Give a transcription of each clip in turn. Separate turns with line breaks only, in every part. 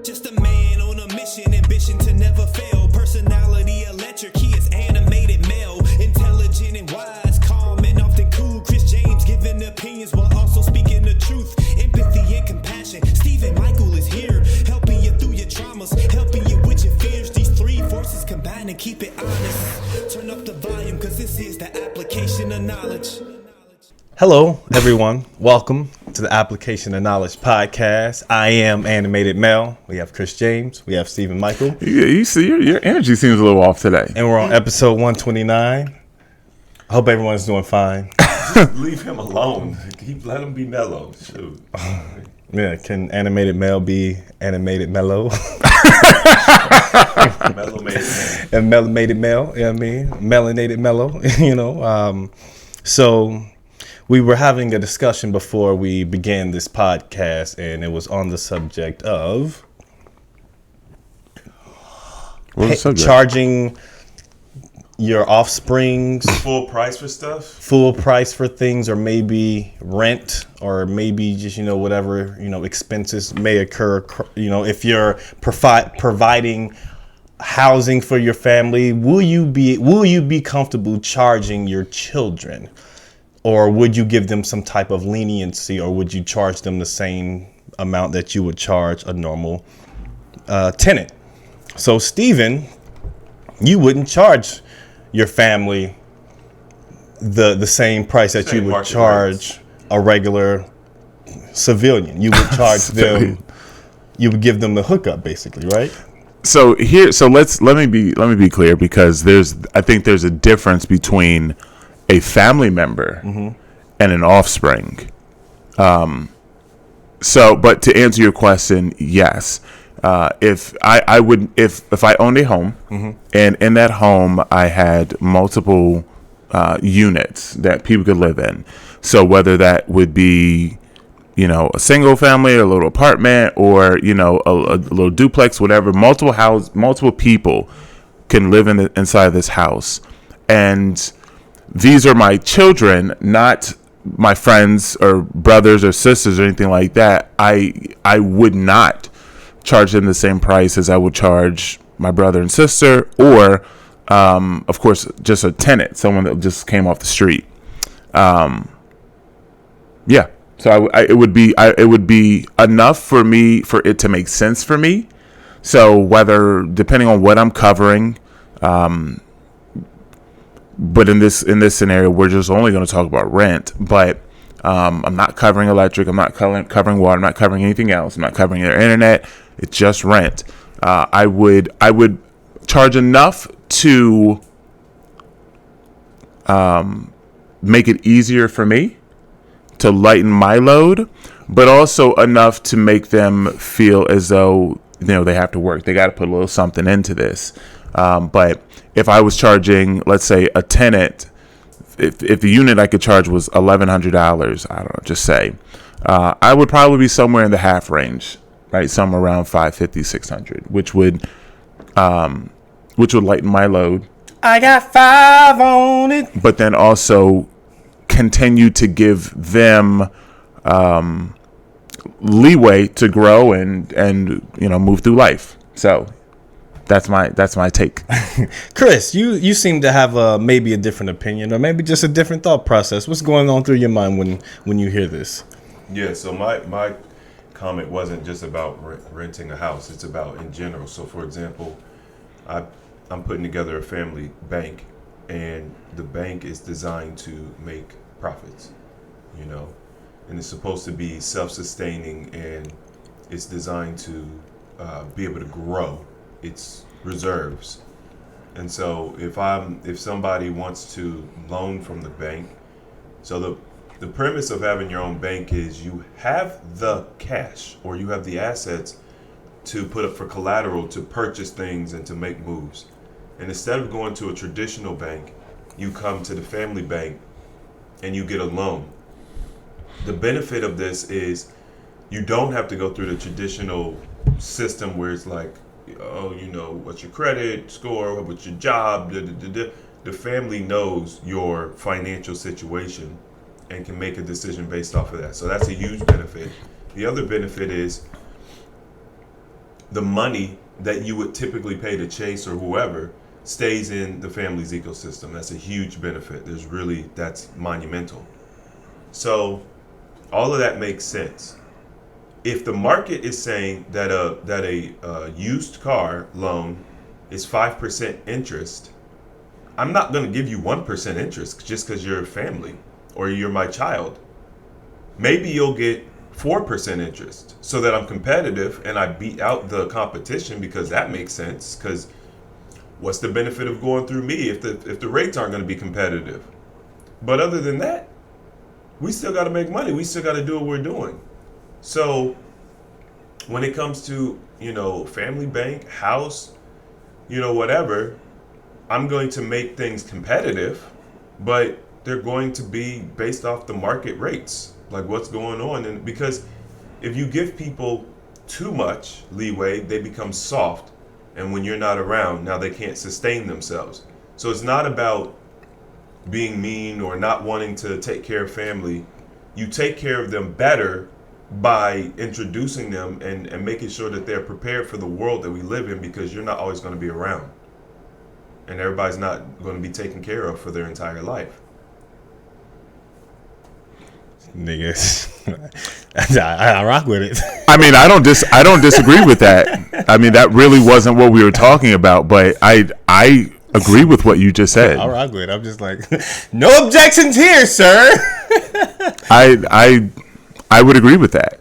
Just a man on a mission, ambition to never fail. Personality electric, he is animated male. Intelligent and wise, calm and often cool. Chris James giving opinions while also speaking the truth. Empathy and compassion. Stephen Michael is here, helping you through your traumas, helping you with your fears. These three forces combine and keep it honest. Turn up the volume, cause this is the application of knowledge.
Hello, everyone. Welcome to the Application of Knowledge podcast. I am Animated Mel. We have Chris James. We have Stephen Michael.
Yeah, you see, your energy seems a little off today.
And we're on episode 129. I hope everyone's doing fine.
Just leave him alone. Let him be mellow. Shoot.
Yeah, can Animated Mel be Animated Mellow?
Mellow-mated
And Melanated Mel, you know what I mean? Melanated Mellow, you know. So we were having a discussion before we began this podcast, and it was on the subject of charging your offspring's
full price for stuff,
full price for things, or maybe rent, or maybe just, whatever, expenses may occur, if you're providing housing for your family. Will you be comfortable charging your children? Or would you give them some type of leniency, or would you charge them the same amount that you would charge a normal tenant? So, Stephen, you wouldn't charge your family the same price that you would charge a regular civilian. You would charge them. You would give them the hookup, basically, right?
So let me be clear, because I think there's a difference between a family member and an offspring. But to answer your question, yes. If I owned a home and in that home I had multiple units that people could live in. So whether that would be, a single family, or a little apartment, or, a little duplex, whatever, multiple people can live inside this house. And these are my children, not my friends or brothers or sisters or anything like that. I would not charge them the same price as I would charge my brother and sister, or, of course, just a tenant, someone that just came off the street. Yeah. So it would be enough for it to make sense for me. So depending on what I'm covering, but in this scenario, we're just only going to talk about rent. But I'm not covering electric. I'm not covering water. I'm not covering anything else. I'm not covering their internet. It's just rent. I would charge enough to make it easier for me to lighten my load, but also enough to make them feel as though they have to work. They got to put a little something into this. But if I was charging, let's say, a tenant, if the unit I could charge was $1,100, I don't know, just say, I would probably be somewhere in the half range, right? Somewhere around $550, $600, which would lighten my load.
I got 5 on it.
But then also continue to give them leeway to grow and move through life. So that's my take.
Chris, you seem to have maybe a different opinion, or maybe just a different thought process. What's going on through your mind when you hear this?
Yeah, so my comment wasn't just about renting a house. It's about in general. So, for example, I'm putting together a family bank, and the bank is designed to make profits, and it's supposed to be self-sustaining, and it's designed to be able to grow its reserves. And so if somebody wants to loan from the bank, so the premise of having your own bank is you have the cash, or you have the assets to put up for collateral to purchase things and to make moves. And instead of going to a traditional bank, you come to the family bank and you get a loan. The benefit of this is you don't have to go through the traditional system where it's like, what's your credit score, what's your job, The family knows your financial situation and can make a decision based off of that. So that's a huge benefit. The other benefit is the money that you would typically pay to Chase or whoever stays in the family's ecosystem. That's a huge benefit. That's monumental. So all of that makes sense. If the market is saying that a used car loan is 5% interest, I'm not going to give you 1% interest just because you're a family or you're my child. Maybe you'll get 4% interest so that I'm competitive and I beat out the competition, because that makes sense. Because what's the benefit of going through me if the rates aren't going to be competitive? But other than that, we still got to make money. We still got to do what we're doing. So when it comes to, family bank, house, whatever, I'm going to make things competitive, but they're going to be based off the market rates, like what's going on. And because if you give people too much leeway, they become soft. And when you're not around, now they can't sustain themselves. So it's not about being mean or not wanting to take care of family. You take care of them better by introducing them and making sure that they're prepared for the world that we live in, because you're not always going to be around. And everybody's not going to be taken care of for their entire life.
Niggas, I rock with it.
I mean, I don't disagree with that. I mean, that really wasn't what we were talking about, but I agree with what you just said.
I rock with it. I'm just like, no objections here, sir.
I would agree with that.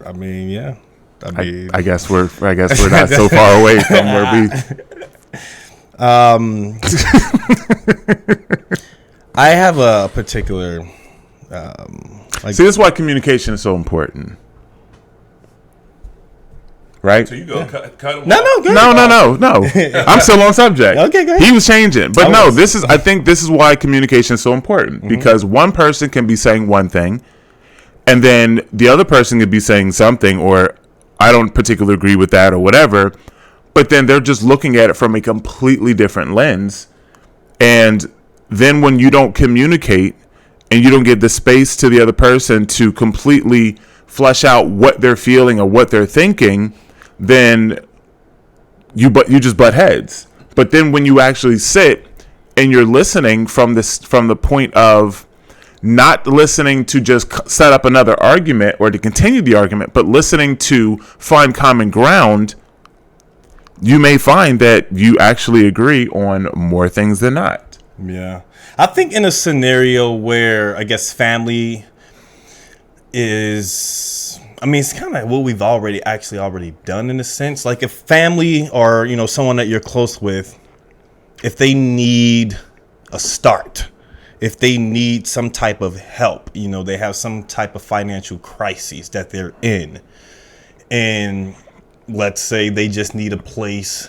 I mean, yeah.
I guess we're not so far away from where we.
I have a particular.
See, this is why communication is so important, right?
So you go cut them
No,
off.
good.
No. I'm still on subject.
Okay, go ahead.
He was changing, but no. I think this is why communication is so important, because one person can be saying one thing, and then the other person could be saying something, or I don't particularly agree with that, or whatever. But then they're just looking at it from a completely different lens, and then when you don't communicate and you don't give the space to the other person to completely flesh out what they're feeling or what they're thinking, then you just butt heads. But then when you actually sit and you're listening from the point of not listening to just set up another argument or to continue the argument, but listening to find common ground, you may find that you actually agree on more things than not.
Yeah. I think in a scenario where I guess family is, it's kind of what we've already done in a sense. Like if family or, someone that you're close with, if they need a start, if they need some type of help, they have some type of financial crisis that they're in. And let's say they just need a place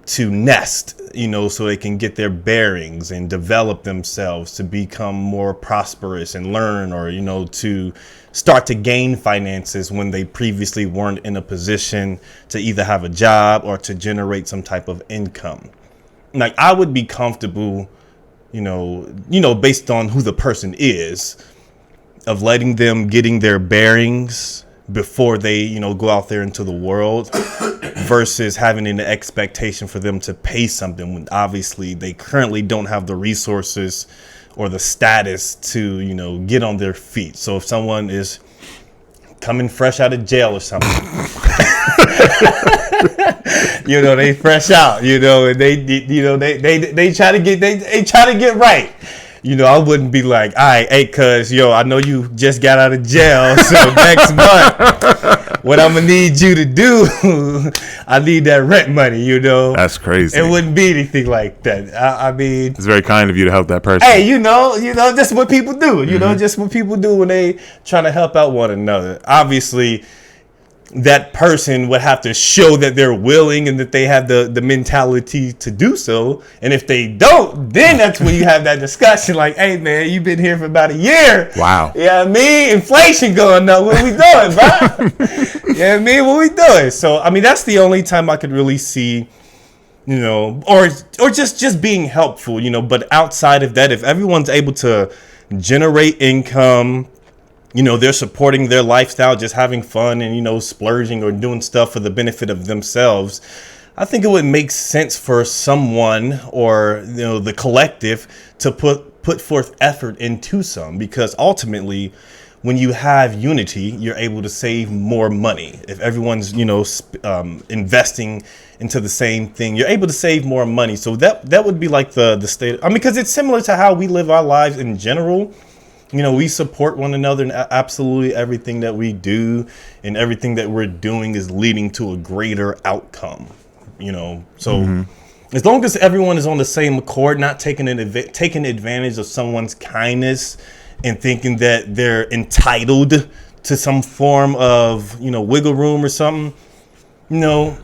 to nest, so they can get their bearings and develop themselves to become more prosperous and learn, or, to start to gain finances when they previously weren't in a position to either have a job or to generate some type of income. Like I would be comfortable, based on who the person is, of letting them getting their bearings before they, go out there into the world, versus having an expectation for them to pay something when obviously they currently don't have the resources or the status to, get on their feet. So if someone is coming fresh out of jail or something, they fresh out, and they try to get right. I wouldn't be like, all right, hey, cuz, I know you just got out of jail, so next month, what I'm going to need you to do, I need that rent money,
That's crazy.
It wouldn't be anything like that. I mean,
it's very kind of you to help that person.
Hey, that's what people do, just what people do when they trying to help out one another. Obviously, that person would have to show that they're willing and that they have the mentality to do so. And if they don't, then that's when you have that discussion like, hey, man, you've been here for about a year.
Wow.
Yeah, inflation going up. What we doing, bro? Yeah, what we doing? So, that's the only time I could really see, or just being helpful, but outside of that, if everyone's able to generate income, you know, they're supporting their lifestyle, just having fun and, you know, splurging or doing stuff for the benefit of themselves, I think it would make sense for someone or, you know, the collective to put forth effort into some, because ultimately when you have unity, you're able to save more money. If everyone's, you know, investing into the same thing, you're able to save more money. So that would be like the state. I mean, because it's similar to how we live our lives in general. You know, we support one another in absolutely everything that we do, and everything that we're doing is leading to a greater outcome. You know, so as long as everyone is on the same accord, not taking advantage of someone's kindness and thinking that they're entitled to some form of, you know, wiggle room or something, you know,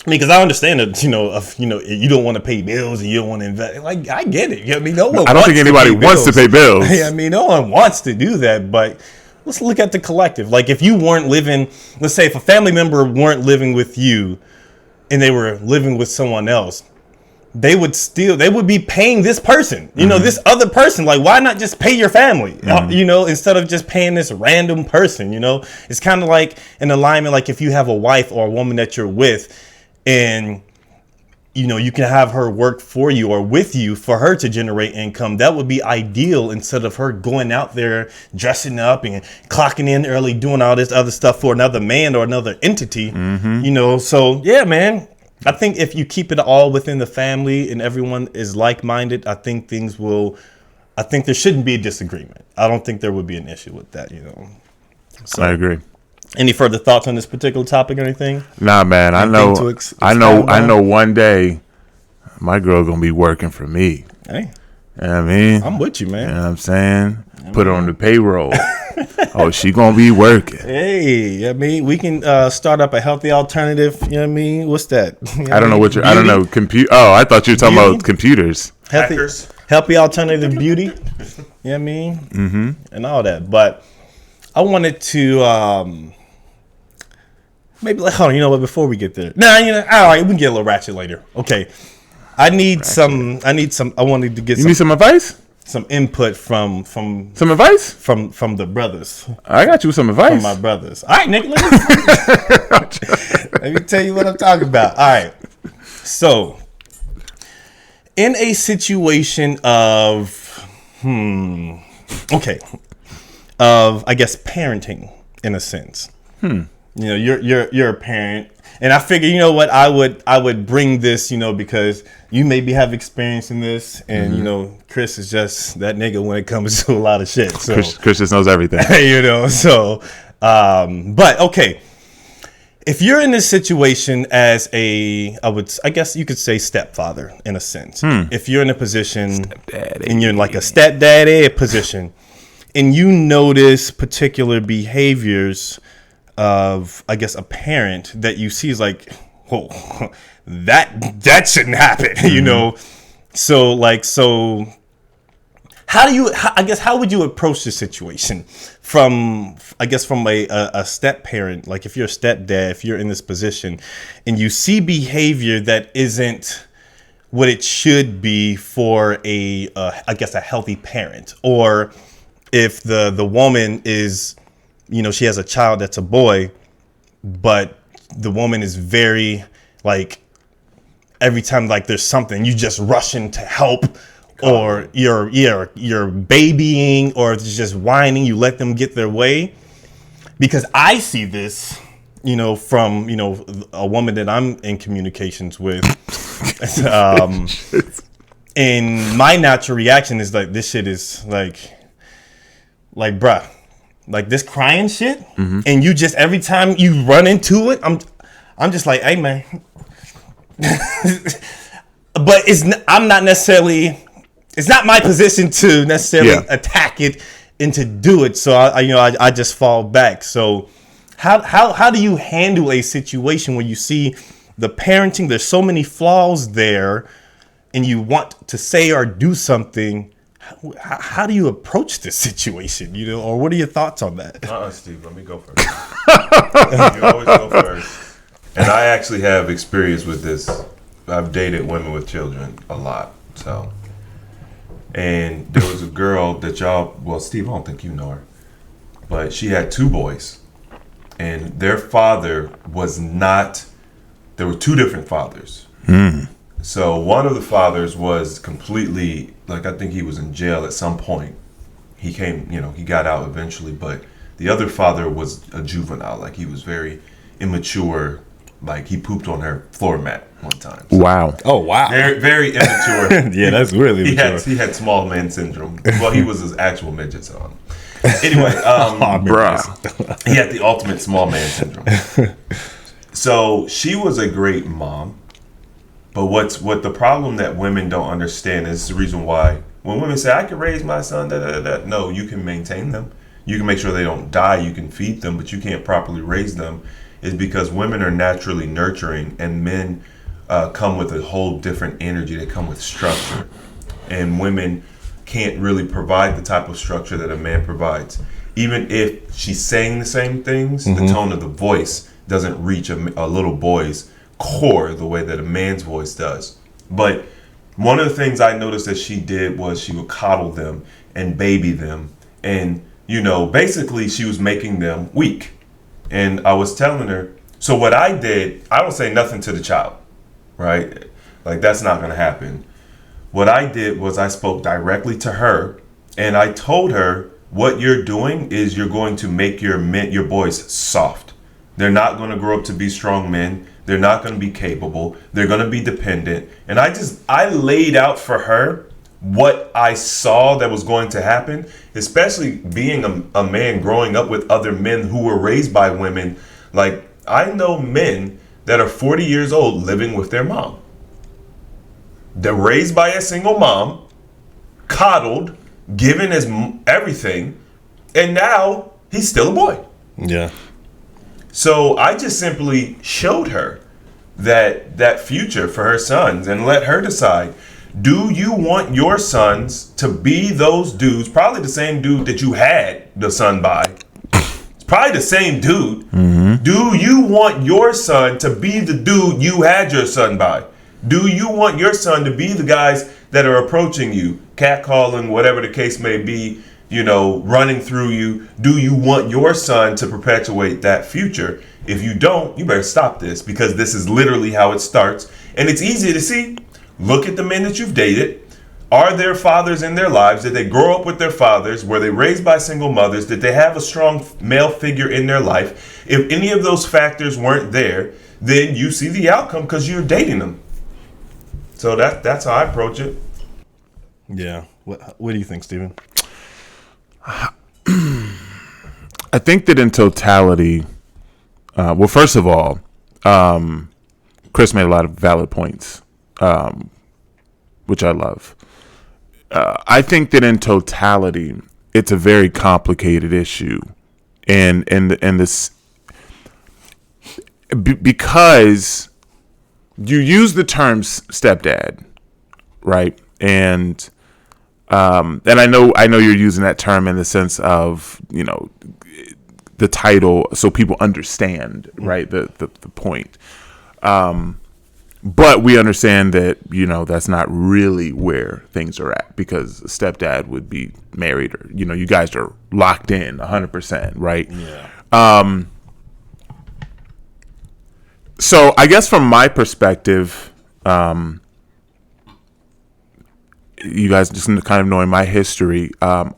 I mean, because I understand that, you know, you don't want to pay bills and you don't want to invest. Like, I get it. I mean, I don't think anybody wants to pay bills. I mean, no one wants to do that, but let's look at the collective. Like, if you weren't living, let's say if a family member weren't living with you and they were living with someone else, they would be paying this person, you know, this other person. Like, why not just pay your family, you know, instead of just paying this random person, you know? It's kind of like an alignment. Like if you have a wife or a woman that you're with and, you know, you can have her work for you or with you for her to generate income, that would be ideal, instead of her going out there dressing up and clocking in early, doing all this other stuff for another man or another entity, you know? So yeah, man, I think if you keep it all within the family and everyone is like-minded, I think there shouldn't be a disagreement. I don't think there would be an issue with that, you know? So, I agree. Any further thoughts on this particular topic or anything?
Nah, man. I know one day my girl gonna be working for me.
Hey.
You know what I mean?
I'm with you, man.
You know what I'm saying? Put her on the payroll. Oh, she gonna be working.
Hey, I mean, we can start up a healthy alternative. You know what I mean? What's that? You know
I don't know what you're. I don't know. Oh, I thought you were talking about computers.
Healthy alternative beauty. You know what I mean? Mm-hmm. And all that. But I wanted to maybe hold on. You know what? Before we get there, you know, all right, we can get a little ratchet later. Okay. I wanted to get.
You need some advice?
Some input from
some advice
from the brothers.
I got you some advice
from my brothers. All right, Nick. Let me tell you what I'm talking about. All right. So, in a situation of I guess parenting, in a sense. You know, you're a parent. And I figure, you know what, I would bring this, you know, because you maybe have experience in this, and you know, Chris is just that nigga when it comes to a lot of shit. So
Chris just knows everything,
you know. So, but okay, if you're in this situation as I guess you could say stepfather in a sense. If you're in a position and you're in like a stepdaddy position, and you notice particular behaviors of, I guess, a parent that you see is like, whoa, that shouldn't happen, you know? So how would you approach the situation from a step parent? Like if you're a stepdad, if you're in this position and you see behavior that isn't what it should be for a healthy parent, or if the woman is, you know, she has a child that's a boy, but the woman is very, like, every time like there's something, you just rush in to help, or you're babying, or it's just whining, you let them get their way. Because I see this, you know, from, you know, a woman that I'm in communications with. And my natural reaction is like, this shit is like bruh, like this crying shit, and you just, every time you run into it, I'm just like, hey man. But I'm not necessarily, it's not my position to necessarily attack it and to do it. So I just fall back. So how do you handle a situation where you see the parenting, there's so many flaws there, and you want to say or do something? How do you approach this situation, you know, or what are your thoughts on that?
Steve, let me go first. You always go first. And I actually have experience with this. I've dated women with children a lot, so. And there was a girl that Steve, I don't think you know her. but she had 2 boys, and their father was not. There were 2 different fathers. So one of the fathers was completely, like, I think he was in jail at some point. He came, he got out eventually, but the other father was a juvenile. Like, he was very immature. Like, he pooped on her floor mat one time. So
Wow.
Oh wow.
very, very immature.
Yeah, that's really
he
mature.
he had small man syndrome. Well, he was his actual midget son. Anyway,
Bruh.
he had the ultimate small man syndrome. So she was a great mom. But what the problem that women don't understand is the reason why when women say, I can raise my son, no, you can maintain them. You can make sure they don't die. You can feed them, but you can't properly raise them, is because women are naturally nurturing and men come with a whole different energy. They come with structure. And women can't really provide the type of structure that a man provides. Even if she's saying the same things, the tone of the voice doesn't reach a little boy's core the way that a man's voice does. But one of the things I noticed that she did was she would coddle them and baby them, and basically she was making them weak. And I was telling her, so what I did, I don't say nothing to the child, right? Like, that's not going to happen. What I did was I spoke directly to her, and I told her, what you're doing is you're going to make your boys soft. They're not going to grow up to be strong men. They're not going to be capable. They're going to be dependent. And I laid out for her what I saw that was going to happen, especially being a man growing up with other men who were raised by women. Like, I know men that are 40 years old living with their mom. They're raised by a single mom, coddled, given his everything, and now he's still a boy.
Yeah.
So I just simply showed her that future for her sons and let her decide, do you want your sons to be those dudes, probably the same dude that you had the son by? It's probably the same dude. Mm-hmm. Do you want your son to be the dude you had your son by? Do you want your son to be the guys that are approaching you, catcalling, whatever the case may be, running through you? Do you want your son to perpetuate that future? If you don't, you better stop this, because this is literally how it starts. And it's easy to see. Look at the men that you've dated. Are there fathers in their lives? Did they grow up with their fathers? Were they raised by single mothers? Did they have a strong male figure in their life? If any of those factors weren't there, then you see the outcome because you're dating them. So that's how I approach it.
Yeah. What do you think, Stephen?
I think that in totality, well, first of all, Chris made a lot of valid points, which I love. I think that in totality, it's a very complicated issue, and this because you use the term stepdad, right? And I know you're using that term in the sense of, the title, so people understand, right, the point. But we understand that, that's not really where things are at, because a stepdad would be married, or, you guys are locked in 100%, right?
Yeah.
So I guess from my perspective, you guys just kind of knowing my history, I'm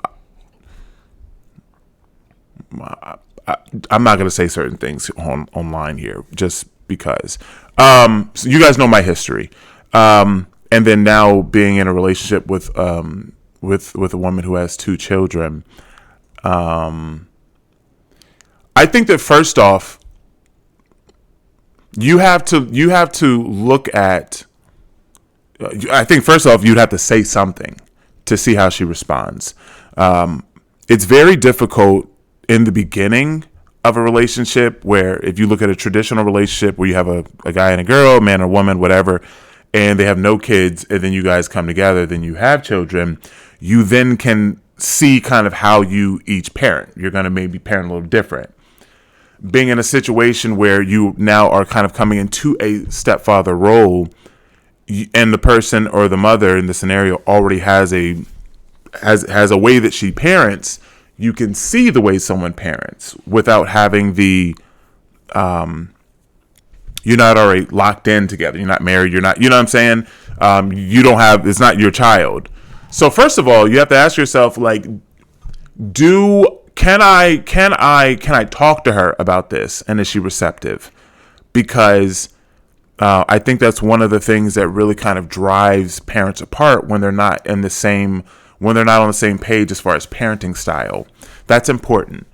not going to say certain things online here just because. So you guys know my history, and then now being in a relationship with a woman who has 2 children. I think that first off, you have to look at. I think first off, you'd have to say something to see how she responds. It's very difficult in the beginning of a relationship, where if you look at a traditional relationship where you have a guy and a girl, man or woman, whatever, and they have no kids, and then you guys come together, then you have children, you then can see kind of how you each parent. You're going to maybe parent a little different. Being in a situation where you now are kind of coming into a stepfather role, and the person or the mother in the scenario already has a way that she parents, you can see the way someone parents without having the you're not already locked in together. You're not married. You're not, you know what I'm saying? You don't have, it's not your child. So first of all, you have to ask yourself, like, can I talk to her about this? And is she receptive? Because I think that's one of the things that really kind of drives parents apart when they're not on the same page as far as parenting style. That's important.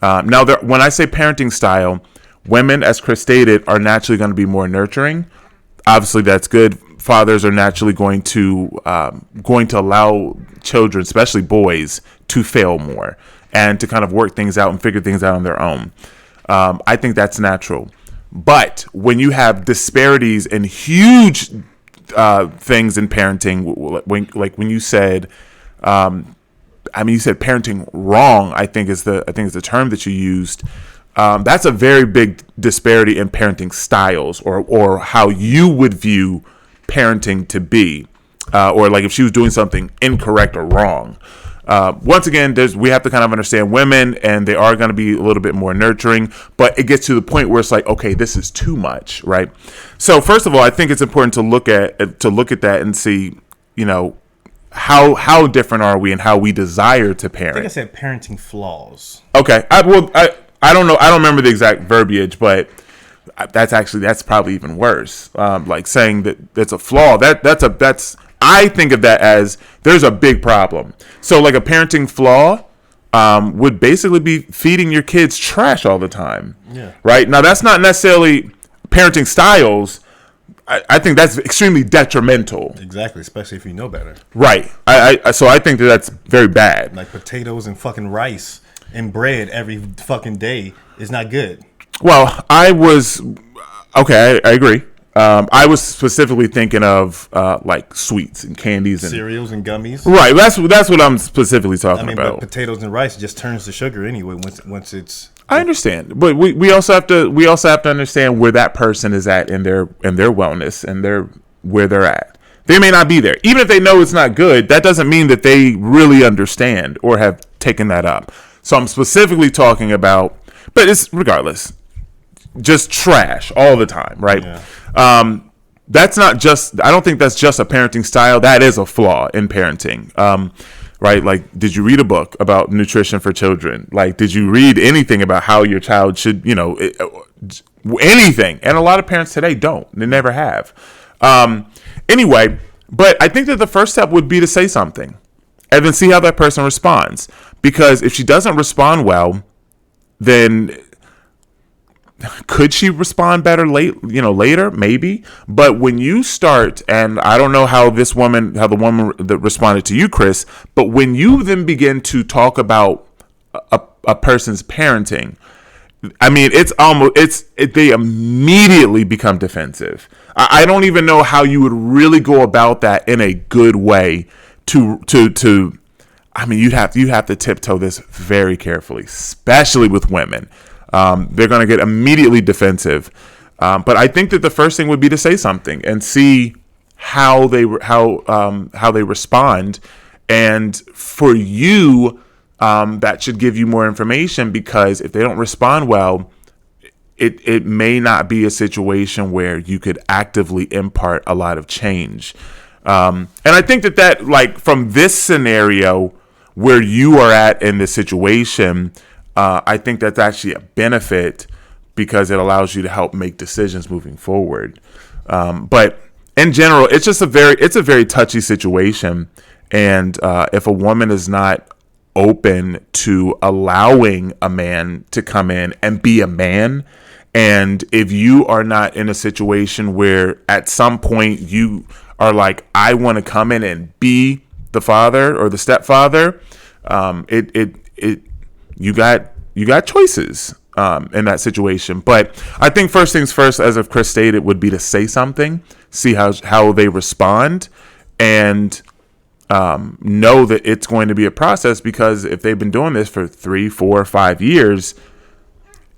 Now, when I say parenting style, women, as Chris stated, are naturally going to be more nurturing. Obviously, that's good. Fathers are naturally going to allow children, especially boys, to fail more and to kind of work things out and figure things out on their own. I think that's natural. But when you have disparities and huge things in parenting, when you said, you said parenting wrong, I think is the term that you used. That's a very big disparity in parenting styles or how you would view parenting to be, or like if she was doing something incorrect or wrong. Once again, we have to kind of understand women, and they are going to be a little bit more nurturing, but it gets to the point where it's like, okay, this is too much, right? So first of all, I think it's important to look at that and see, how different are we and how we desire to parent.
I think I said parenting flaws.
Okay, I don't know. I don't remember the exact verbiage, but that's probably even worse. Like saying that it's a flaw. I think of that as there's a big problem. So like a parenting flaw would basically be feeding your kids trash all the time. Yeah. Right? Now that's not necessarily parenting styles. I think that's extremely detrimental.
Exactly, especially if you know better.
Right. So I think that's very bad.
Like potatoes and fucking rice and bread every fucking day is not good.
Well, I agree. I was specifically thinking of like sweets and candies and
cereals and gummies.
Right. That's what I'm specifically talking about.
But potatoes and rice just turns to sugar anyway once it's.
I understand, but we also have to understand where that person is at in their wellness and where they're at. They may not be there, even if they know it's not good. That doesn't mean that they really understand or have taken that up. So I'm specifically talking about, but it's regardless, just trash all the time, right? Yeah. That's not just, I don't think that's just a parenting style. That is a flaw in parenting, right? Like, did you read a book about nutrition for children? Like, did you read anything about how your child should, anything? And a lot of parents today don't. They never have. Anyway, but I think that the first step would be to say something and then see how that person responds. Because if she doesn't respond well, then could she respond better later? Maybe. But when you start, and I don't know how the woman that responded to you, Chris, but when you then begin to talk about a person's parenting, I mean, they immediately become defensive. I don't even know how you would really go about that in a good way I mean, you'd have to tiptoe this very carefully, especially with women. They're going to get immediately defensive. But I think that the first thing would be to say something and see how they respond. And for you, that should give you more information, because if they don't respond well, it may not be a situation where you could actively impart a lot of change. And I think that like from this scenario where you are at in this situation, I think that's actually a benefit, because it allows you to help make decisions moving forward. But in general, it's a very touchy situation. And if a woman is not open to allowing a man to come in and be a man, and if you are not in a situation where at some point you are like, I want to come in and be the father or the stepfather, you got choices in that situation. But I think first things first, as if Chris stated, would be to say something, see how they respond, and know that it's going to be a process, because if they've been doing this for 3, 4, 5 years,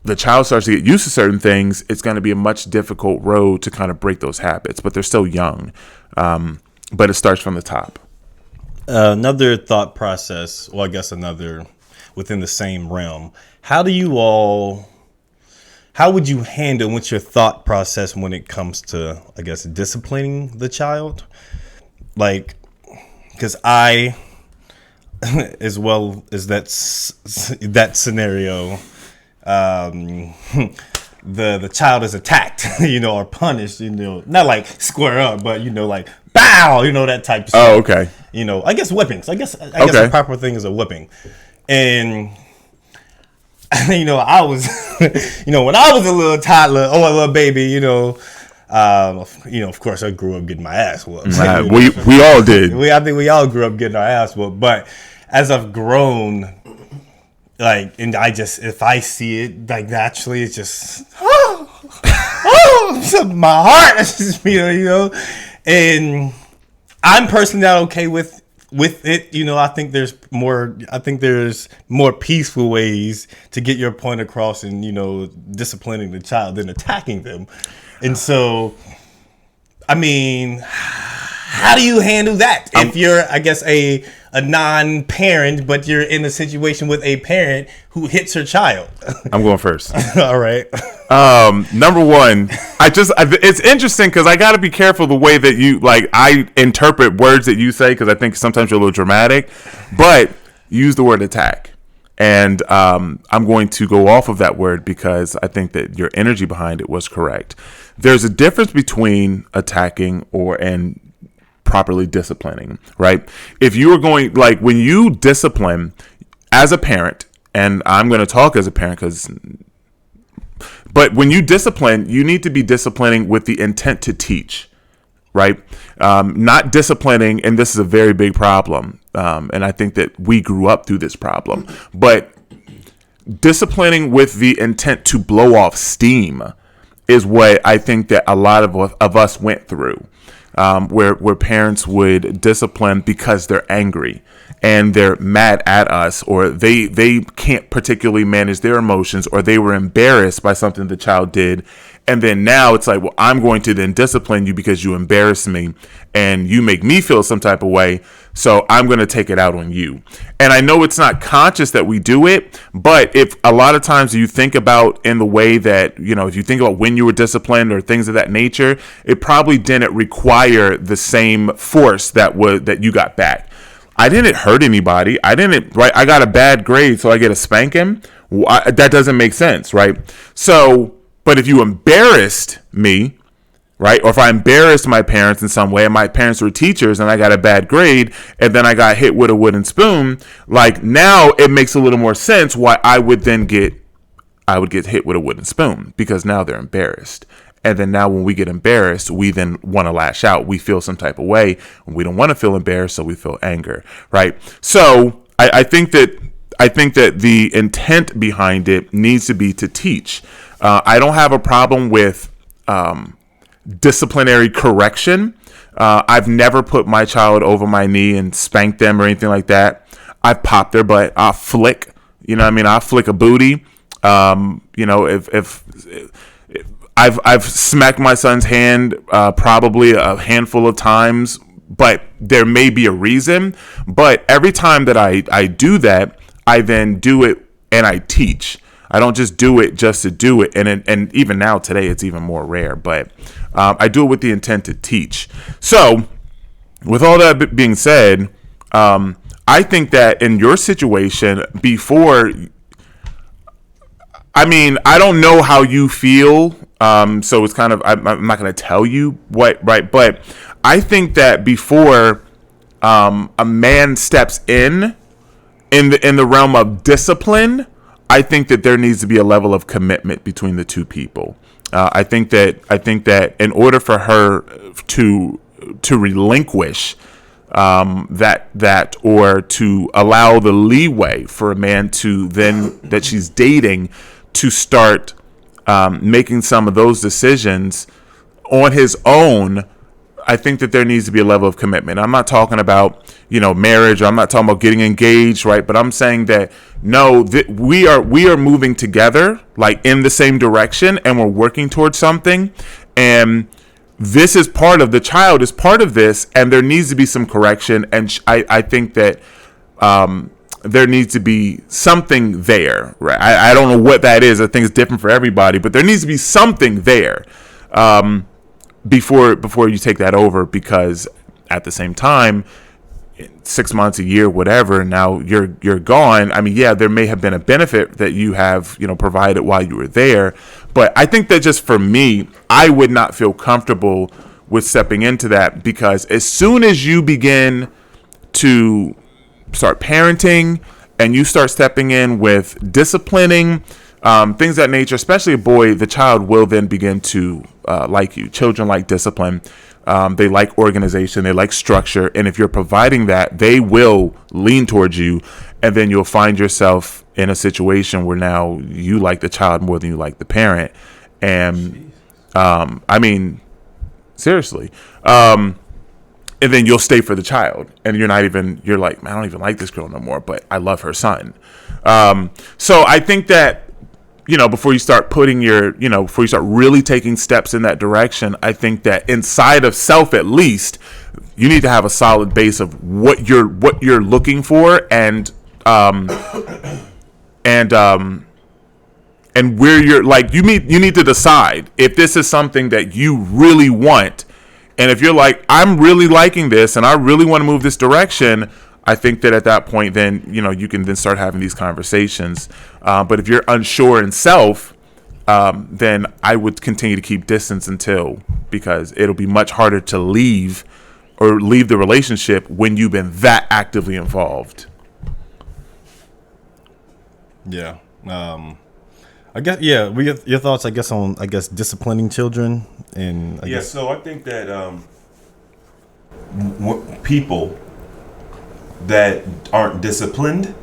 the child starts to get used to certain things. It's going to be a much difficult road to kind of break those habits, but they're still young. But it starts from the top.
Another thought process, well, I guess another within the same realm. How would you handle, what's your thought process when it comes to, I guess, disciplining the child? Like, because I, as well as that scenario, the child is attacked, or punished, not like square up, but like bow, that type of stuff.
Oh, okay.
I guess whippings. I guess the proper thing is a whipping. And I was, when I was a little toddler or a little baby, of course I grew up getting my ass whooped.
We all did.
I think we all grew up getting our ass whooped. But as I've grown, and if I see it, naturally, it's just, my heart, it's just, and I'm personally not okay with it. I think there's more peaceful ways to get your point across and, disciplining the child than attacking them. And so, I mean, how do you handle that? If you're, I guess, a non-parent, but you're in a situation with a parent who hits her child.
I'm going first.
All right.
Number one, it's interesting because I got to be careful the way that I interpret words that you say, because I think sometimes you're a little dramatic, but use the word attack. And I'm going to go off of that word because I think that your energy behind it was correct. There's a difference between attacking and properly disciplining, right? If you are going, when you discipline as a parent, and I'm going to talk as a parent but when you discipline, you need to be disciplining with the intent to teach, right? Not disciplining, and this is a very big problem, and I think that we grew up through this problem, but disciplining with the intent to blow off steam is what I think that a lot of us went through. Where parents would discipline because they're angry and they're mad at us, or they can't particularly manage their emotions, or they were embarrassed by something the child did. And then now it's like, well, I'm going to then discipline you because you embarrass me and you make me feel some type of way. So I'm going to take it out on you. And I know it's not conscious that we do it, but if a lot of times you think about in the way that, if you think about when you were disciplined or things of that nature, it probably didn't require the same force that you got back. I didn't hurt anybody. I got a bad grade, so I get a spanking. That doesn't make sense, right? So, but if you embarrassed me, right, or if I embarrassed my parents in some way, and my parents were teachers and I got a bad grade and then I got hit with a wooden spoon, now it makes a little more sense why I would get hit with a wooden spoon, because now they're embarrassed. And then now when we get embarrassed, we then want to lash out. We feel some type of way. We don't want to feel embarrassed, so we feel anger, right? So I think that the intent behind it needs to be to teach. I don't have a problem with disciplinary correction. I've never put my child over my knee and spanked them or anything like that. I've popped their butt. I'll flick. I'll flick a booty. If I've smacked my son's hand probably a handful of times, but there may be a reason. But every time that I do that, I then do it and I teach. I don't just do it just to do it. And even now today, it's even more rare. But I do it with the intent to teach. So with all that being said, I think that in your situation before, I don't know how you feel. So it's kind of, I'm not going to tell you what, right? But I think that before a man steps in the realm of discipline, I think that there needs to be a level of commitment between the two people. I think that in order for her to relinquish that or to allow the leeway for a man to then that she's dating to start making some of those decisions on his own, I think that there needs to be a level of commitment. I'm not talking about, marriage. I'm not talking about getting engaged, right? But I'm saying that no, that we are moving together, in the same direction, and we're working towards something. And this is the child is part of this, and there needs to be some correction. And I think that there needs to be something there, right? I don't know what that is. I think it's different for everybody, but there needs to be something there before you take that over, because at the same time, 6 months, a year, whatever, now you're gone. I mean, yeah, there may have been a benefit that you have, provided while you were there, but I think that just for me, I would not feel comfortable with stepping into that, because as soon as you begin to start parenting and you start stepping in with disciplining, things of that nature, especially a boy, the child will then begin to like you. Children like discipline. They like organization. They like structure. And if you're providing that, they will lean towards you. And then you'll find yourself in a situation where now you like the child more than you like the parent. And I mean, seriously. And then you'll stay for the child, and you're like, man, I don't even like this girl no more, but I love her son. So I think that, before you start before you start really taking steps in that direction, I think that inside of self, at least, you need to have a solid base of what you're looking for, and where you're like, you need to decide if this is something that you really want. And if you're like, I'm really liking this and I really want to move this direction, I think that at that point, then, you can then start having these conversations. But if you're unsure in self, then I would continue to keep distance because it'll be much harder to leave the relationship when you've been that actively involved.
Yeah. I guess, yeah, your thoughts, I guess, on, disciplining children and,
so I think that people that aren't disciplined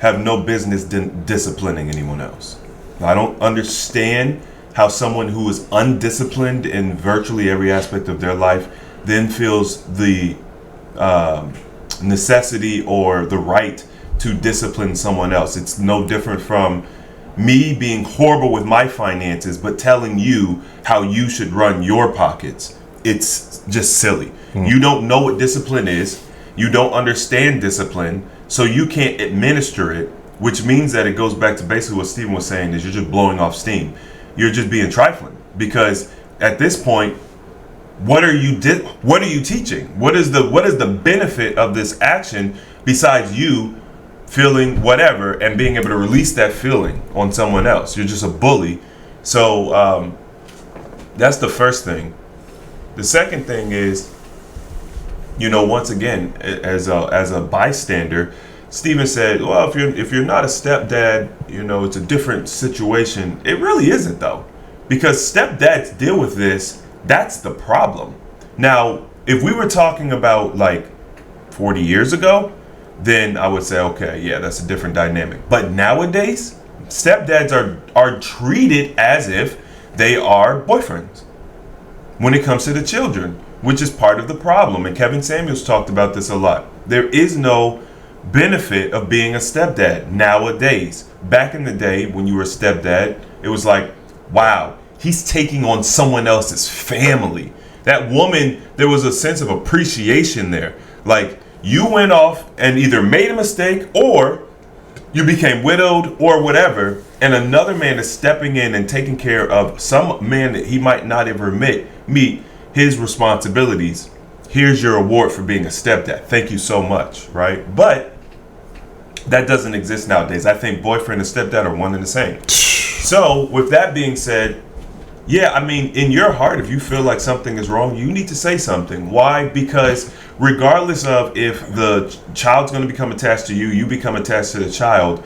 have no business disciplining anyone else. I don't understand how someone who is undisciplined in virtually every aspect of their life then feels the necessity or the right to discipline someone else. It's no different from me being horrible with my finances, but telling you how you should run your pockets. It's just silly. You don't know what discipline is. You don't understand discipline, so you can't administer it, which means that it goes back to basically what Stephen was saying, is you're just blowing off steam. You're just being trifling, because at this point, what are you teaching? What is the benefit of this action besides you feeling whatever and being able to release that feeling on someone else? You're just a bully. So that's the first thing. The second thing is, once again, as a bystander, Stephen said, well, if you're not a stepdad, it's a different situation. It really isn't, though, because stepdads deal with this. That's the problem. Now, if we were talking about like 40 years ago, then I would say, okay, yeah, that's a different dynamic. But nowadays, stepdads are treated as if they are boyfriends when it comes to the children, which is part of the problem. And Kevin Samuels talked about this a lot. There is no benefit of being a stepdad nowadays. Back in the day, when you were a stepdad, it was like, wow, he's taking on someone else's family. That woman, there was a sense of appreciation there. Like, you went off and either made a mistake or you became widowed or whatever, and another man is stepping in and taking care of some man that he might not ever meet his responsibilities. Here's your award for being a stepdad. Thank you so much, right? But that doesn't exist nowadays. I think boyfriend and stepdad are one and the same. So with that being said, yeah, I mean, in your heart, if you feel like something is wrong, you need to say something. Why? Because regardless of if the child's going to become attached to you, you become attached to the child,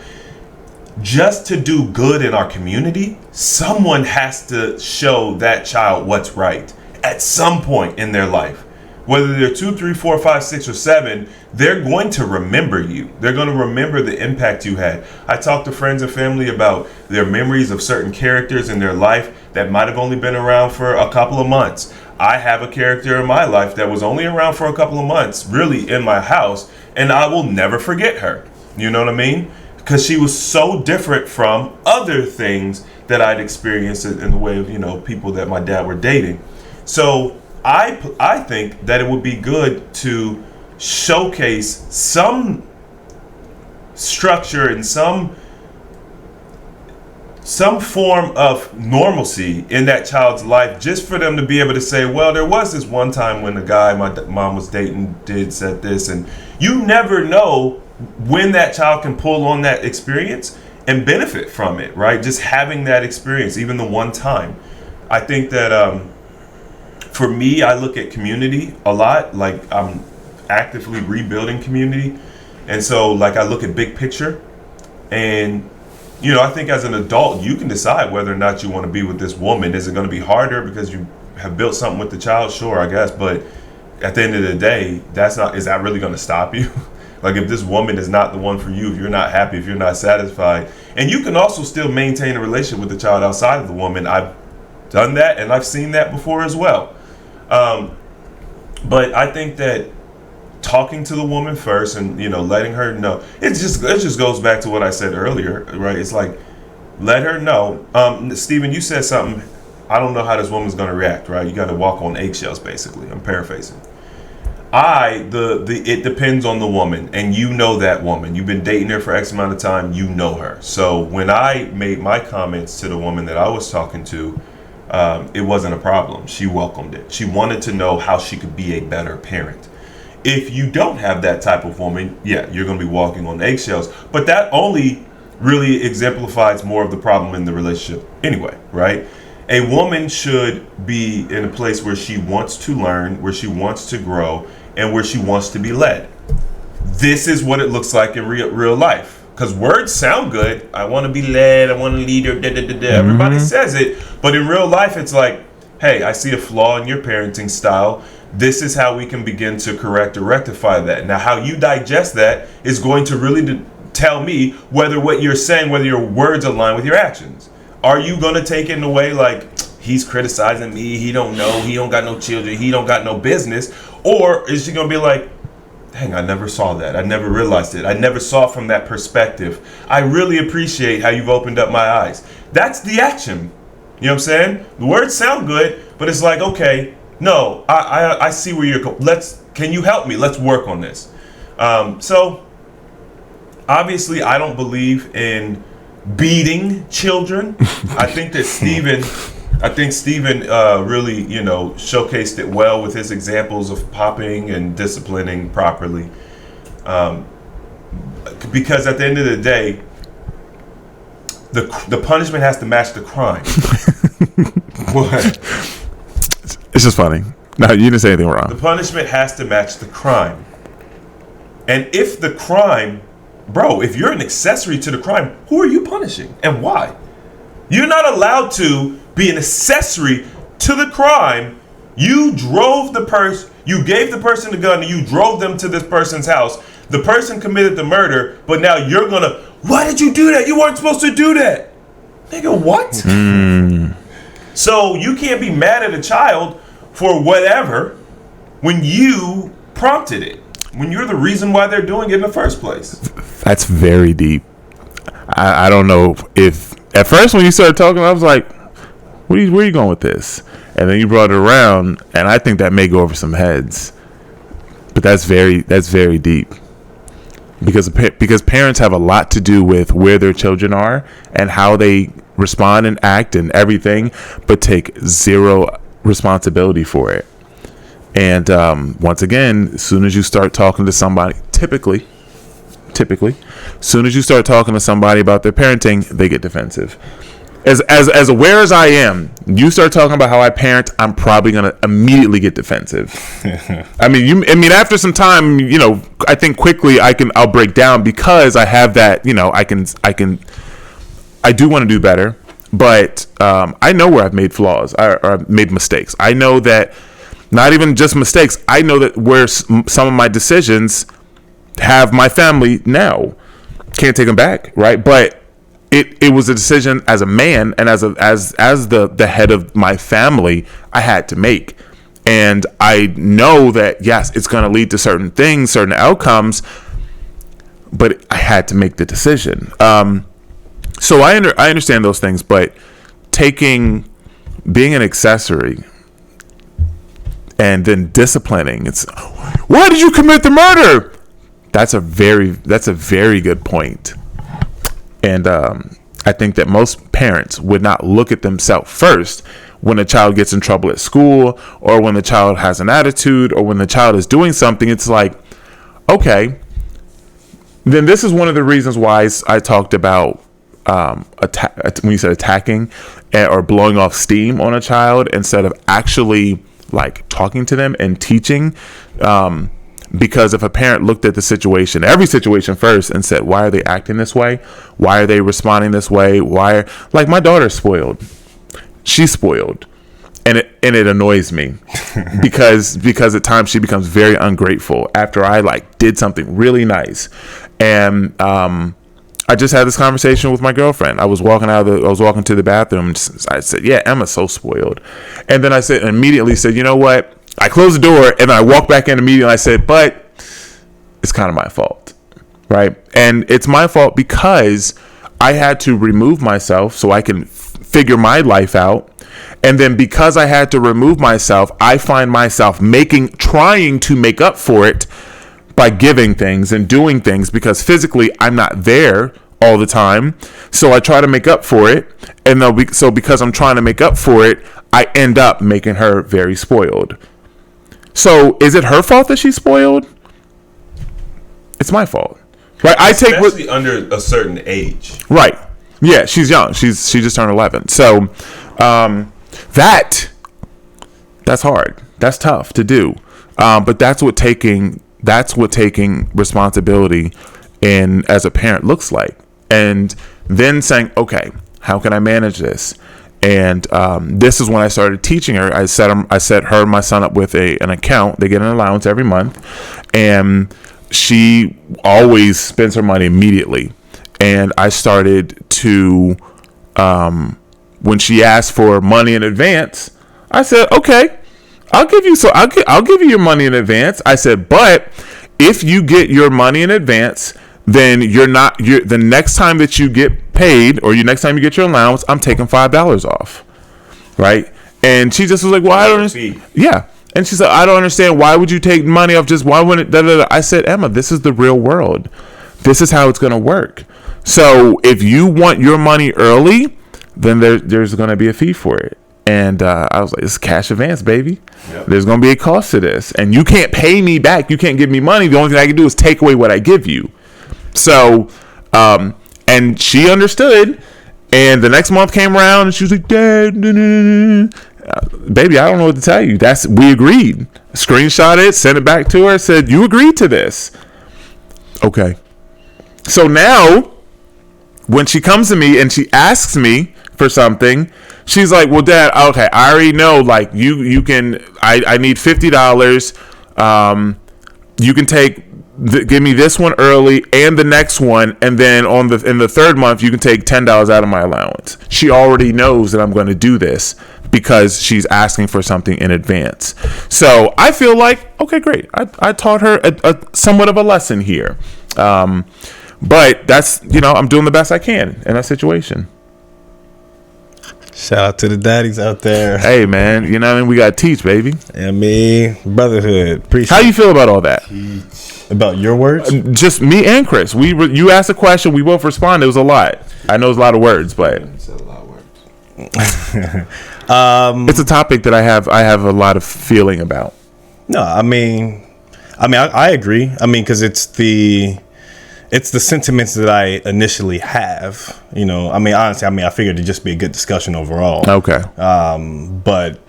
just to do good in our community, someone has to show that child what's right at some point in their life. Whether they're 2, 3, 4, 5, 6, or 7, they're going to remember you. They're going to remember the impact you had. I talk to friends and family about their memories of certain characters in their life that might have only been around for a couple of months. I have a character in my life that was only around for a couple of months, really, in my house, and I will never forget her. You know what I mean? Because she was so different from other things that I'd experienced in the way of, people that my dad were dating. So I think that it would be good to showcase some structure and some form of normalcy in that child's life, just for them to be able to say, well, there was this one time when the guy my mom was dating said this. And you never know when that child can pull on that experience and benefit from it, right? Just having that experience, even the one time. I think that for me, I look at community a lot. Like, I'm actively rebuilding community. And so, like, I look at big picture. And you know, I think as an adult, you can decide whether or not you want to be with this woman. Is it going to be harder because you have built something with the child? Sure, I guess. But at the end of the day, is that really going to stop you? Like, if this woman is not the one for you, if you're not happy, if you're not satisfied, and you can also still maintain a relationship with the child outside of the woman. I've done that, and I've seen that before as well. But I think that talking to the woman first and, you know, letting her know, it just goes back to what I said earlier, right? It's like, let her know. Stephen, you said something, I don't know how this woman's going to react, right? You got to walk on eggshells, basically. I'm paraphrasing. It depends on the woman, and you know that woman. You've been dating her for X amount of time, you know her. So when I made my comments to the woman that I was talking to, it wasn't a problem. She welcomed it. She wanted to know how she could be a better parent. If you don't have that type of woman, yeah, you're going to be walking on eggshells. But that only really exemplifies more of the problem in the relationship anyway, right? A woman should be in a place where she wants to learn, where she wants to grow, and where she wants to be led. This is what it looks like in real life. Because words sound good. I want to be led. I want to lead her. Everybody says it. But in real life, it's like, hey, I see a flaw in your parenting style. This is how we can begin to correct or rectify that. Now, how you digest that is going to really tell me whether what you're saying, whether your words align with your actions. Are you going to take it in a way like, he's criticizing me, he don't know, he don't got no children, he don't got no business? Or is she going to be like, dang, I never saw that. I never realized it. I never saw it from that perspective. I really appreciate how you've opened up my eyes. That's the action. You know what I'm saying? The words sound good, but it's like, okay, no, I see where you're going. Can you help me? Let's work on this. So obviously I don't believe in beating children. I think that Stephen really, you know, showcased it well with his examples of popping and disciplining properly. Because at the end of the day, the punishment has to match the crime. What?
It's just funny. No, you didn't say anything wrong.
The punishment has to match the crime. And if the crime, bro, if you're an accessory to the crime, who are you punishing and why? You're not allowed to be an accessory to the crime. You drove the person, you gave the person the gun, and you drove them to this person's house. The person committed the murder, but now you're gonna, why did you do that? You weren't supposed to do that. Nigga, what? So you can't be mad at a child for whatever when you prompted it, when you're the reason why they're doing it in the first place.
That's very deep. I don't know if at first when you started talking, I was like, where are you going with this? And then you brought it around, and I think that may go over some heads. But that's very deep. Because parents have a lot to do with where their children are and how they respond and act and everything, but take zero responsibility for it. And once again, as soon as you start talking to somebody, typically, as soon as you start talking to somebody about their parenting, they get defensive. As aware as I am, you start talking about how I parent, I'm probably gonna immediately get defensive. I mean, after some time, you know, I think quickly I'll break down because I have that, you know, I do want to do better, but I know where I've made flaws or I've made mistakes. I know that not even just mistakes. I know that where some of my decisions have my family now. Can't take them back, right? But it was a decision as a man and as the head of my family I had to make. And I know that, yes, it's going to lead to certain things, certain outcomes, but I had to make the decision. So I understand those things, but being an accessory and then disciplining, it's, why did you commit the murder? That's a very good point. And I think that most parents would not look at themselves first when a child gets in trouble at school, or when the child has an attitude, or when the child is doing something. It's like, okay, then this is one of the reasons why I talked about when you said attacking or blowing off steam on a child instead of actually like talking to them and teaching. Because if a parent looked at the situation, every situation first, and said, why are they acting this way? Why are they responding this way? Like my daughter's spoiled. She's spoiled. And it annoys me because at times she becomes very ungrateful after I like did something really nice. And I just had this conversation with my girlfriend. I was walking to the bathroom and I said, yeah, Emma's so spoiled. And then I immediately said, you know what? I closed the door and then I walked back in immediately. And I said, but it's kind of my fault, right? And it's my fault because I had to remove myself so I can figure my life out. And then because I had to remove myself, I find myself trying to make up for it by giving things and doing things, because physically I'm not there all the time. So I try to make up for it. And so because I'm trying to make up for it, I end up making her very spoiled. So is it her fault that she's spoiled? It's my fault, right?
Especially under a certain age,
right? Yeah, she's young. She just turned 11. So that's hard. That's tough to do. But that's what taking responsibility in as a parent looks like, and then saying, okay, how can I manage this? And this is when I started teaching her. I set her and my son up with an account. They get an allowance every month, and she always spends her money immediately. And I started to, when she asked for money in advance, I said, okay, I'll give you your money in advance. I said, but if you get your money in advance, then the next time that you get paid, or next time you get your allowance, I'm taking $5 off, right? And she just was like, well, I don't understand. Yeah. And she said, I don't understand. Why would you take money off? Why wouldn't it? I said, Emma, this is the real world. This is how it's going to work. So if you want your money early, then there's going to be a fee for it. And I was like, it's cash advance, baby. Yep. There's going to be a cost to this. And you can't pay me back. You can't give me money. The only thing I can do is take away what I give you. So, and she understood. And the next month came around and she was like, Dad, baby, I don't know what to tell you. We agreed. Screenshot it, sent it back to her, said, you agreed to this. Okay. So now, when she comes to me and she asks me for something, she's like, well, Dad, okay, I already know, like, you can, I need $50. You can give me this one early and the next one, and then in the third month, you can take $10 out of my allowance. She already knows that I'm going to do this because she's asking for something in advance. So I feel like, okay, great. I taught her a somewhat of a lesson here. But that's, I'm doing the best I can in that situation.
Shout out to the daddies out there.
Hey, man, what I mean? We got to teach, baby.
Brotherhood. Appreciate.
How you feel about all that?
About your words?
Just me and Chris. You asked a question. We both responded. It was a lot. I know it's a lot of words, but
it's a lot of words.
It's a topic that I have a lot of feeling about.
No, I agree. Because it's the sentiments that I initially have. Honestly, I figured it'd just be a good discussion overall.
Okay.
But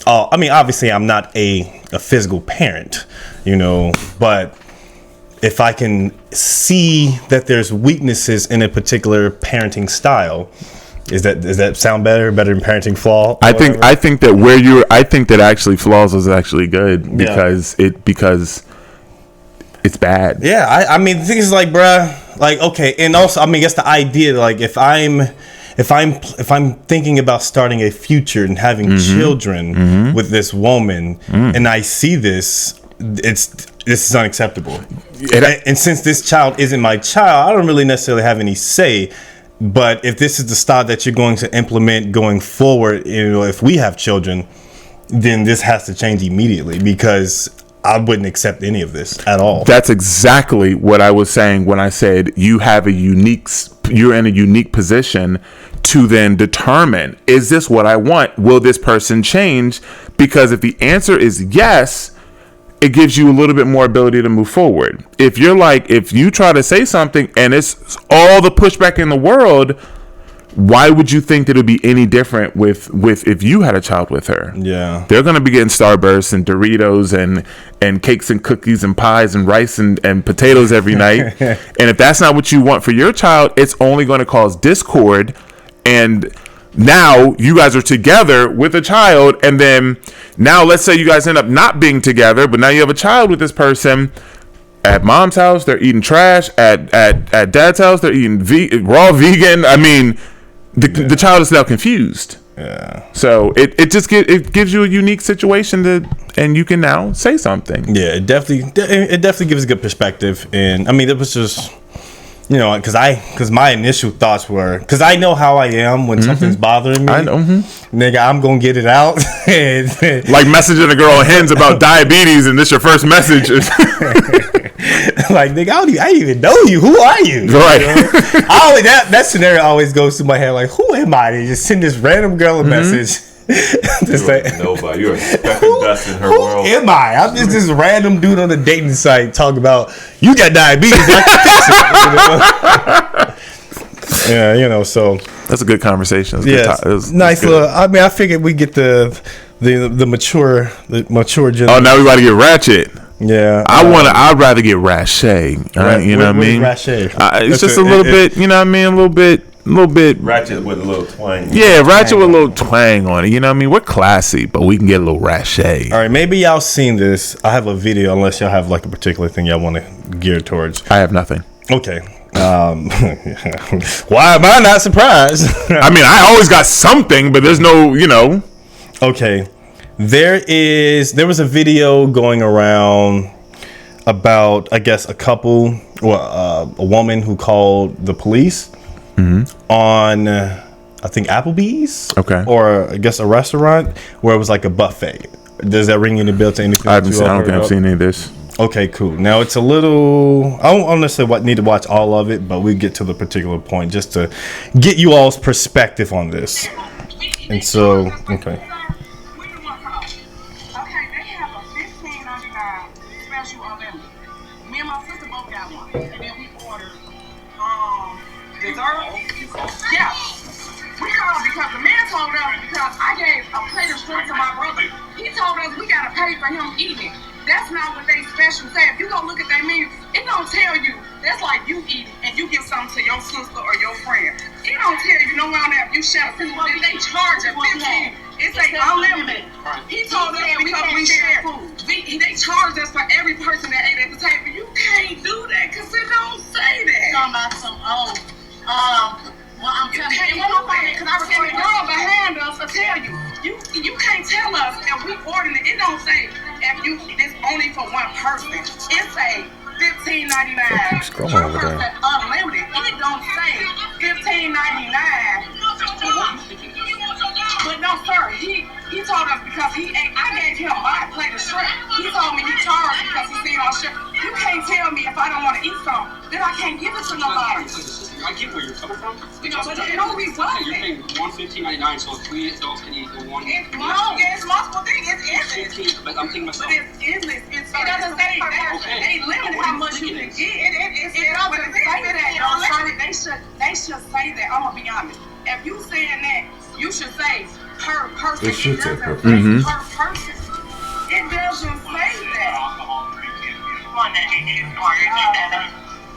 obviously, I'm not a physical parent. But if I can see that there's weaknesses in a particular parenting style, does that sound better than parenting flaw?
I think that I think that actually flaws is actually good because it's bad.
Yeah, the thing is, like, bruh, like, okay, and also, I guess the idea, like, if I'm thinking about starting a future and having children with this woman, and I see this is unacceptable. And since this child isn't my child, I don't really necessarily have any say. But if this is the style that you're going to implement going forward, if we have children, then this has to change immediately, because I wouldn't accept any of this at all.
That's exactly what I was saying when I said you're in a unique position to then determine, is this what I want? Will this person change? Because if the answer is yes, it gives you a little bit more ability to move forward. If you try to say something and it's all the pushback in the world, why would you think that it would be any different with if you had a child with her?
Yeah.
They're going to be getting Starbursts and Doritos and cakes and cookies and pies and rice and potatoes every night. And if that's not what you want for your child, it's only going to cause discord. And now you guys are together with a child, and then now let's say you guys end up not being together, but now you have a child with this person. At mom's house, they're eating trash. At dad's house, they're eating raw vegan. I mean, the child is now confused.
Yeah.
So it gives you a unique situation and you can now say something.
Yeah, it definitely gives a good perspective. And I mean, it was just, because my initial thoughts were, because I know how I am when something's bothering me.
I know.
Nigga, I'm gonna get it out.
Like messaging a girl on Hens about diabetes, and this your first message.
Like, nigga, I didn't even know you. Who are you?
Right.
That scenario always goes through my head. Like, who am I to just send this random girl a message? To say,
nobody. You're a speck of dust in her world.
Who am I? I'm just this random dude on a dating site talking about you got diabetes. I can fix it. Yeah, so
that's a good conversation.
Nice little. I mean, I figured we get the mature gentleman.
Oh, now we about to get ratchet.
Yeah,
I'd rather get rache. You know what I mean?
Rache.
It's just a little bit. You know what I mean? A little bit.
Ratchet with a little twang.
Yeah, ratchet with a little twang on it. You know what I mean? We're classy, but we can get a little rache.
All right, maybe y'all seen this. I have a video, unless y'all have like a particular thing y'all want to gear towards.
I have nothing.
Okay. Why am I not surprised?
I mean, I always got something, but there's no,
Okay. There was a video going around about, I guess, a couple, or a woman who called the police on, I think, Applebee's.
Okay.
Or I guess a restaurant where it was like a buffet. Does that ring any bell to anything?
I don't think I've seen any of this.
Okay, cool. Now it's a little, I don't necessarily need to watch all of it, but we get to the particular point just to get you all's perspective on this. And so, okay.
Me and my sister both got one, and then we ordered dessert. Yeah, we called because the man told us, because I gave a plate of shrimp to my brother. He told us we gotta pay for him eating. That's not what they special say. If you go look at their menu, it don't tell you. That's like you eating and you give something to your sister or your friend. It don't tell you nowhere on that. You share food, then they charge us 15. It's like unlimited. He told us because we share food. They charged us for every person that ate at the table. You can't do that because it don't say that. Talking about some well, I'm telling you, because I recorded the girl behind us will tell you. You can't tell us if we ordered it. It don't say if you it's only for one person. It say $15.99.
Scrolling over there.
Unlimited. It don't say $15.99. But no, sir, he told us because he ate. I gave him my plate of shrimp. He told me he charged because he seen on shrimp. You can't tell me if I don't want to eat something, then I can't give it to nobody.
I get where you're coming from.
But it don't be worth
You're
it.
paying $115.99, so 3 adults can eat the one.
It's multiple things. It's endless.
But I'm thinking
But
myself.
it's endless. It doesn't say that. They limit how much you can get. It doesn't say that. They should say that. I'm gonna be honest. If you saying that, you should say per person.
It should say per
person. Per person. It doesn't say that.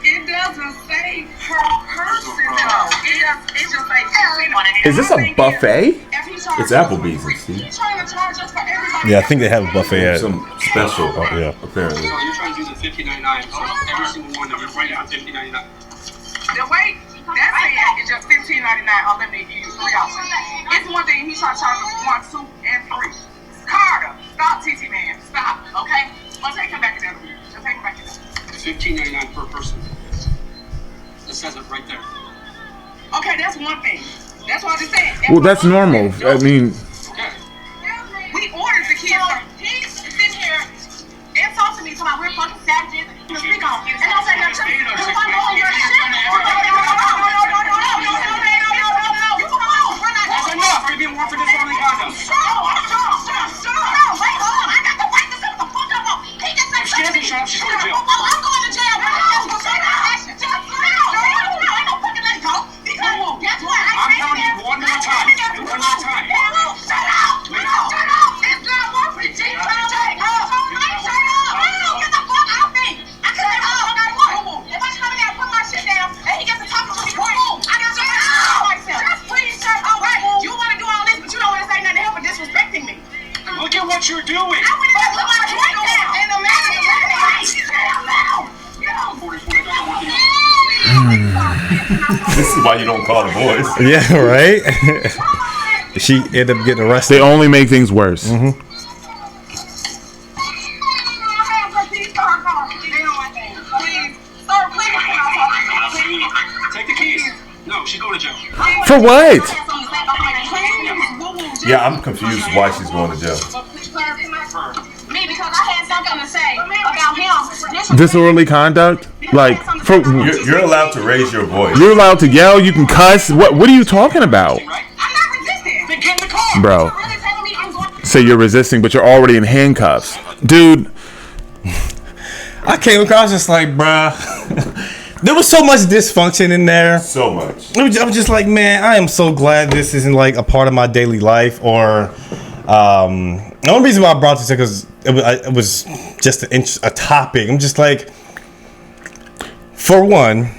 It doesn't say per person though. It just say.
Is this a buffet?
It's Applebee's, see?
He's trying to charge us for everybody.
Yeah, I think they have a buffet at.
Some special,
yeah.
apparently.
So you're trying to do the $15.99, so every single one of you're right for $15.99.
The way that saying is just $15.99 unlimited. You use 3 options. It's one thing he's trying to charge us 1, 2, and 3. Carter, stop, TT man, stop. Okay, let's take him back in there. Let's take him back in there.
$15.99 per person. It says it right there.
Okay, that's one thing. That's what I just said.
Well, that's normal. I mean,
Okay.
We ordered the kids. He's sitting here and talking
what you're doing.
I went to my breakdown. And the man is like,
This is why you don't call the boys.
Yeah, right. She ended up getting arrested.
They only make things worse.
Mm-hmm.
Take the keys. No, she's going to jail.
For what?
Yeah, I'm confused why she's going to jail.
Me, because I had something to say about him.
Disorderly conduct? Like, for
You're allowed to raise your voice.
you're allowed to yell, you can cuss. What are you talking about?
I'm not resisting.
Then get in the car.
Bro,
You're really telling me I'm going to
say you're resisting, but you're already in handcuffs. Dude,
I came across just like, bruh. There was so much dysfunction in there.
So much.
I was just like, man, I am so glad this isn't like a part of my daily life. Or the only reason why I brought this up because it was just a topic. I'm just like, for one,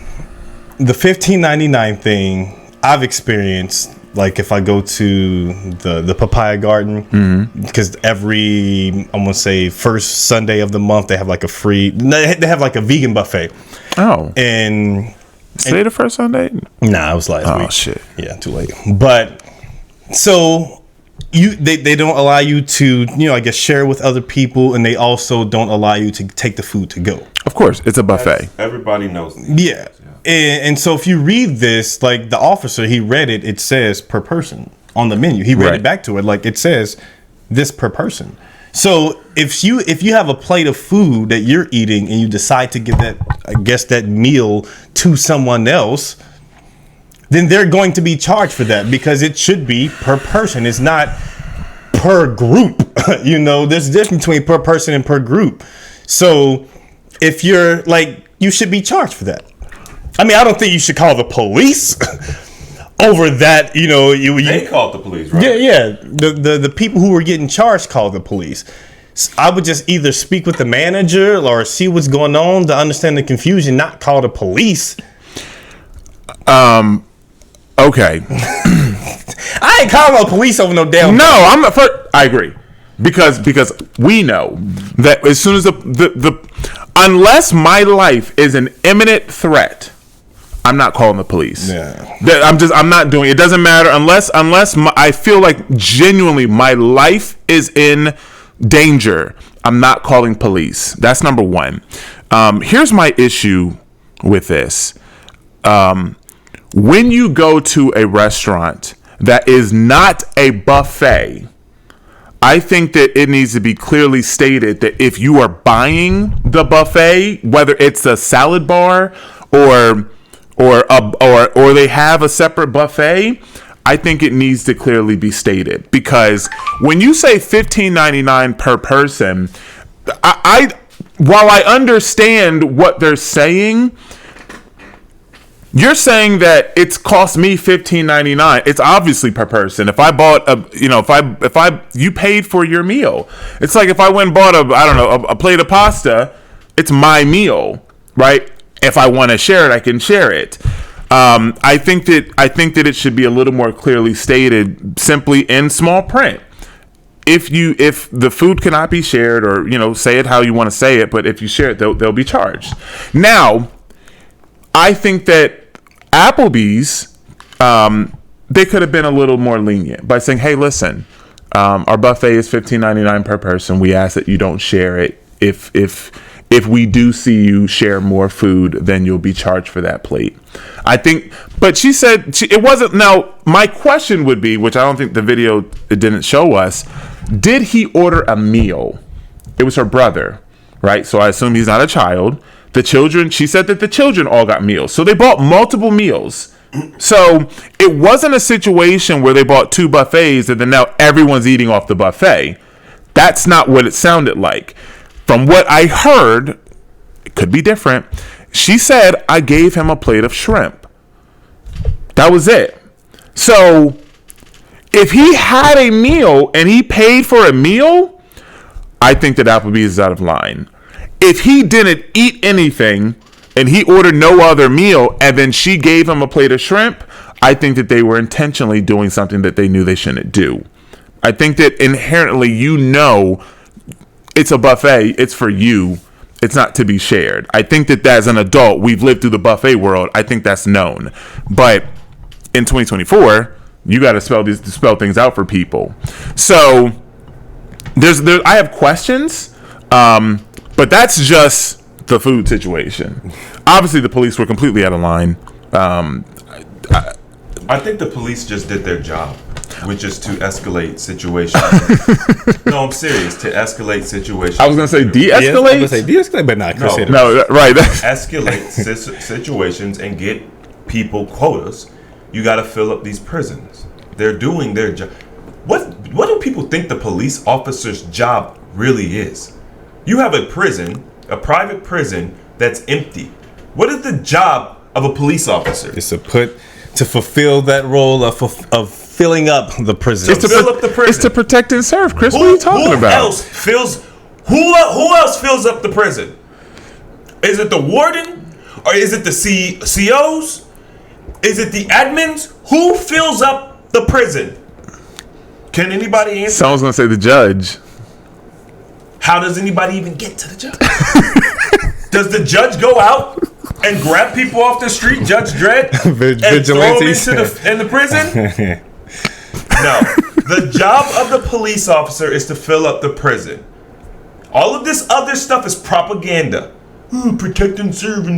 the $15.99 thing I've experienced. Like if I go to the Papaya Garden, because every, I'm gonna say first Sunday of the month they have like a free, they have like a vegan buffet.
oh,
And
say the first Sunday?
nah, it was last
Oh,
week.
shit.
Yeah, too late. But so they don't allow you to, I guess, share with other people, and they also don't allow you to take the food to go.
Of course, it's a buffet.
Everybody knows.
Yeah. And so if you read this, like the officer, he read it, it says per person on the menu. He read
Right.
it back to it, like it says this per person. So if you have a plate of food that you're eating and you decide to give that meal to someone else, then they're going to be charged for that because it should be per person. It's not per group. There's a difference between per person and per group. So if you're like, you should be charged for that. I mean, I don't think you should call the police over that.
They called the police, right?
Yeah. The people who were getting charged called the police. I would just either speak with the manager or see what's going on to understand the confusion, not call the police.
Okay.
I ain't calling the police over no damn.
No, I'm not. I agree, because we know that as soon as the unless my life is an imminent threat, I'm not calling the police.
Yeah.
I'm not doing it. It doesn't matter unless I feel like genuinely my life is in danger. I'm not calling police. That's number one. Here's my issue with this. When you go to a restaurant that is not a buffet, I think that it needs to be clearly stated that if you are buying the buffet, whether it's a salad bar or they have a separate buffet, I think it needs to clearly be stated, because when you say $15.99 per person, while I understand what they're saying, you're saying that it's cost me $15.99. It's obviously per person. If I bought you paid for your meal. It's like if I went and bought a plate of pasta, it's my meal, right? If I want to share it, I can share it. I think that it should be a little more clearly stated, simply in small print. If the food cannot be shared, or say it how you want to say it, but if you share it, they'll be charged. Now, I think that Applebee's, they could have been a little more lenient by saying, "Hey, listen, our buffet is $15.99 per person. We ask that you don't share it. If we do see you share more food, then you'll be charged for that plate." I think, but she said it wasn't. Now, my question would be, which I don't think the video it didn't show us, did he order a meal? It was her brother, right? So I assume he's not a child. The children, she said that the children all got meals. So they bought multiple meals. So it wasn't a situation where they bought two buffets and then now everyone's eating off the buffet. That's not what it sounded like. From what I heard, it could be different. She said, I gave him a plate of shrimp. That was it. So if he had a meal and he paid for a meal, I think that Applebee's is out of line. If he didn't eat anything and he ordered no other meal and then she gave him a plate of shrimp, I think that they were intentionally doing something that they knew they shouldn't do. I think that inherently, it's a buffet. It's for you. It's not to be shared. I think that as an adult, we've lived through the buffet world. I think that's known. But in 2024, you got to spell things out for people. So I have questions, but that's just the food situation. Obviously, the police were completely out of line.
I think the police just did their job, which is to escalate situations. No, I'm serious. To escalate situations.
I was gonna say de-escalate.
I was gonna say de-escalate, but not consider.
No, right.
Escalate situations and get people quotas. You got to fill up these prisons. They're doing their job. What do people think the police officer's job really is? You have a prison, a private prison that's empty. What is the job of a police officer?
It's to fulfill that role of filling up the prison.
It's to
fill up the prison.
It's to protect and serve, Chris. What are you talking about?
Who else fills up the prison? Is it the warden, or is it the COs? Is it the admins? Who fills up the prison? Can anybody answer?
Someone's gonna say the judge.
How does anybody even get to the judge? Does the judge go out and grab people off the street, Judge Dredd, and throw them in the prison? No. The job of the police officer is to fill up the prison. All of this other stuff is propaganda. Protect and serve.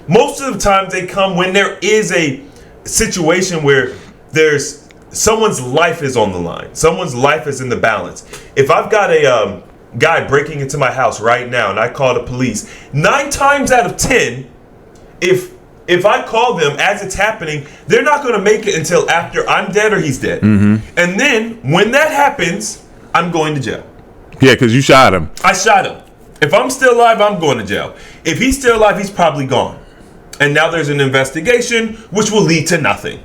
Most of the time they come when there is a situation where there's someone's life is on the line. Someone's life is in the balance. If I've got a guy breaking into my house right now and I call the police, 9 times out of 10, if I call them as it's happening, they're not going to make it until after I'm dead or he's dead. Mm-hmm. And then when that happens, I'm going to jail.
Yeah, because you shot him.
I shot him. If I'm still alive, I'm going to jail. If he's still alive, he's probably gone. And now there's an investigation, which will lead to nothing.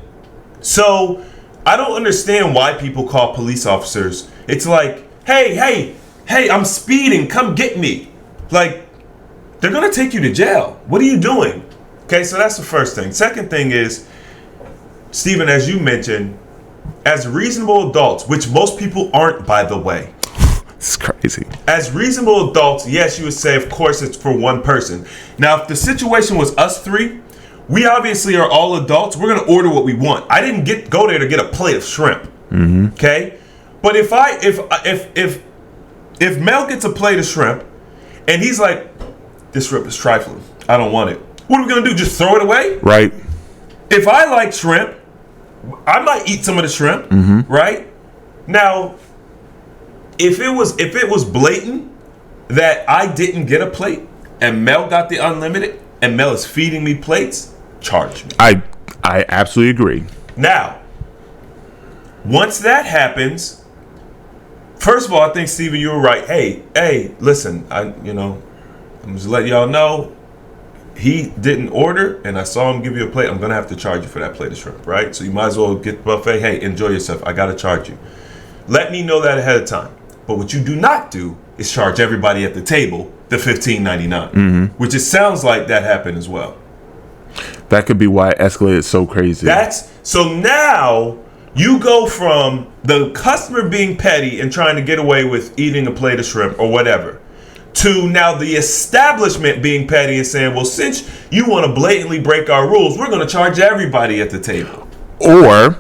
So I don't understand why people call police officers. It's like, hey, I'm speeding. Come get me. Like, they're going to take you to jail. What are you doing? Okay, so that's the first thing. Second thing is, Stephen, as you mentioned, as reasonable adults, which most people aren't, by the way.
It's crazy.
As reasonable adults, yes, you would say, of course, it's for one person. Now, if the situation was us three, we obviously are all adults. We're going to order what we want. I didn't go there to get a plate of shrimp. Mm-hmm. Okay? But if Mel gets a plate of shrimp and he's like, this shrimp is trifling, I don't want it. What are we going to do? Just throw it away?
Right.
If I like shrimp, I might eat some of the shrimp,
mm-hmm.
right? Now, if it was blatant that I didn't get a plate and Mel got the unlimited and Mel is feeding me plates, charge me.
I absolutely agree.
Now, once that happens, first of all, I think, Steven, you were right. Hey, listen, I'm just letting y'all know, he didn't order and I saw him give you a plate. I'm going to have to charge you for that plate of shrimp, right? So you might as well get the buffet. Hey, enjoy yourself. I got to charge you. Let me know that ahead of time. But what you do not do is charge everybody at the table the $15.99,
mm-hmm.
which it sounds like that happened as well.
That could be why it escalated so crazy.
So now you go from the customer being petty and trying to get away with eating a plate of shrimp or whatever, to now the establishment being petty and saying, well, since you want to blatantly break our rules, we're going to charge everybody at the table.
Or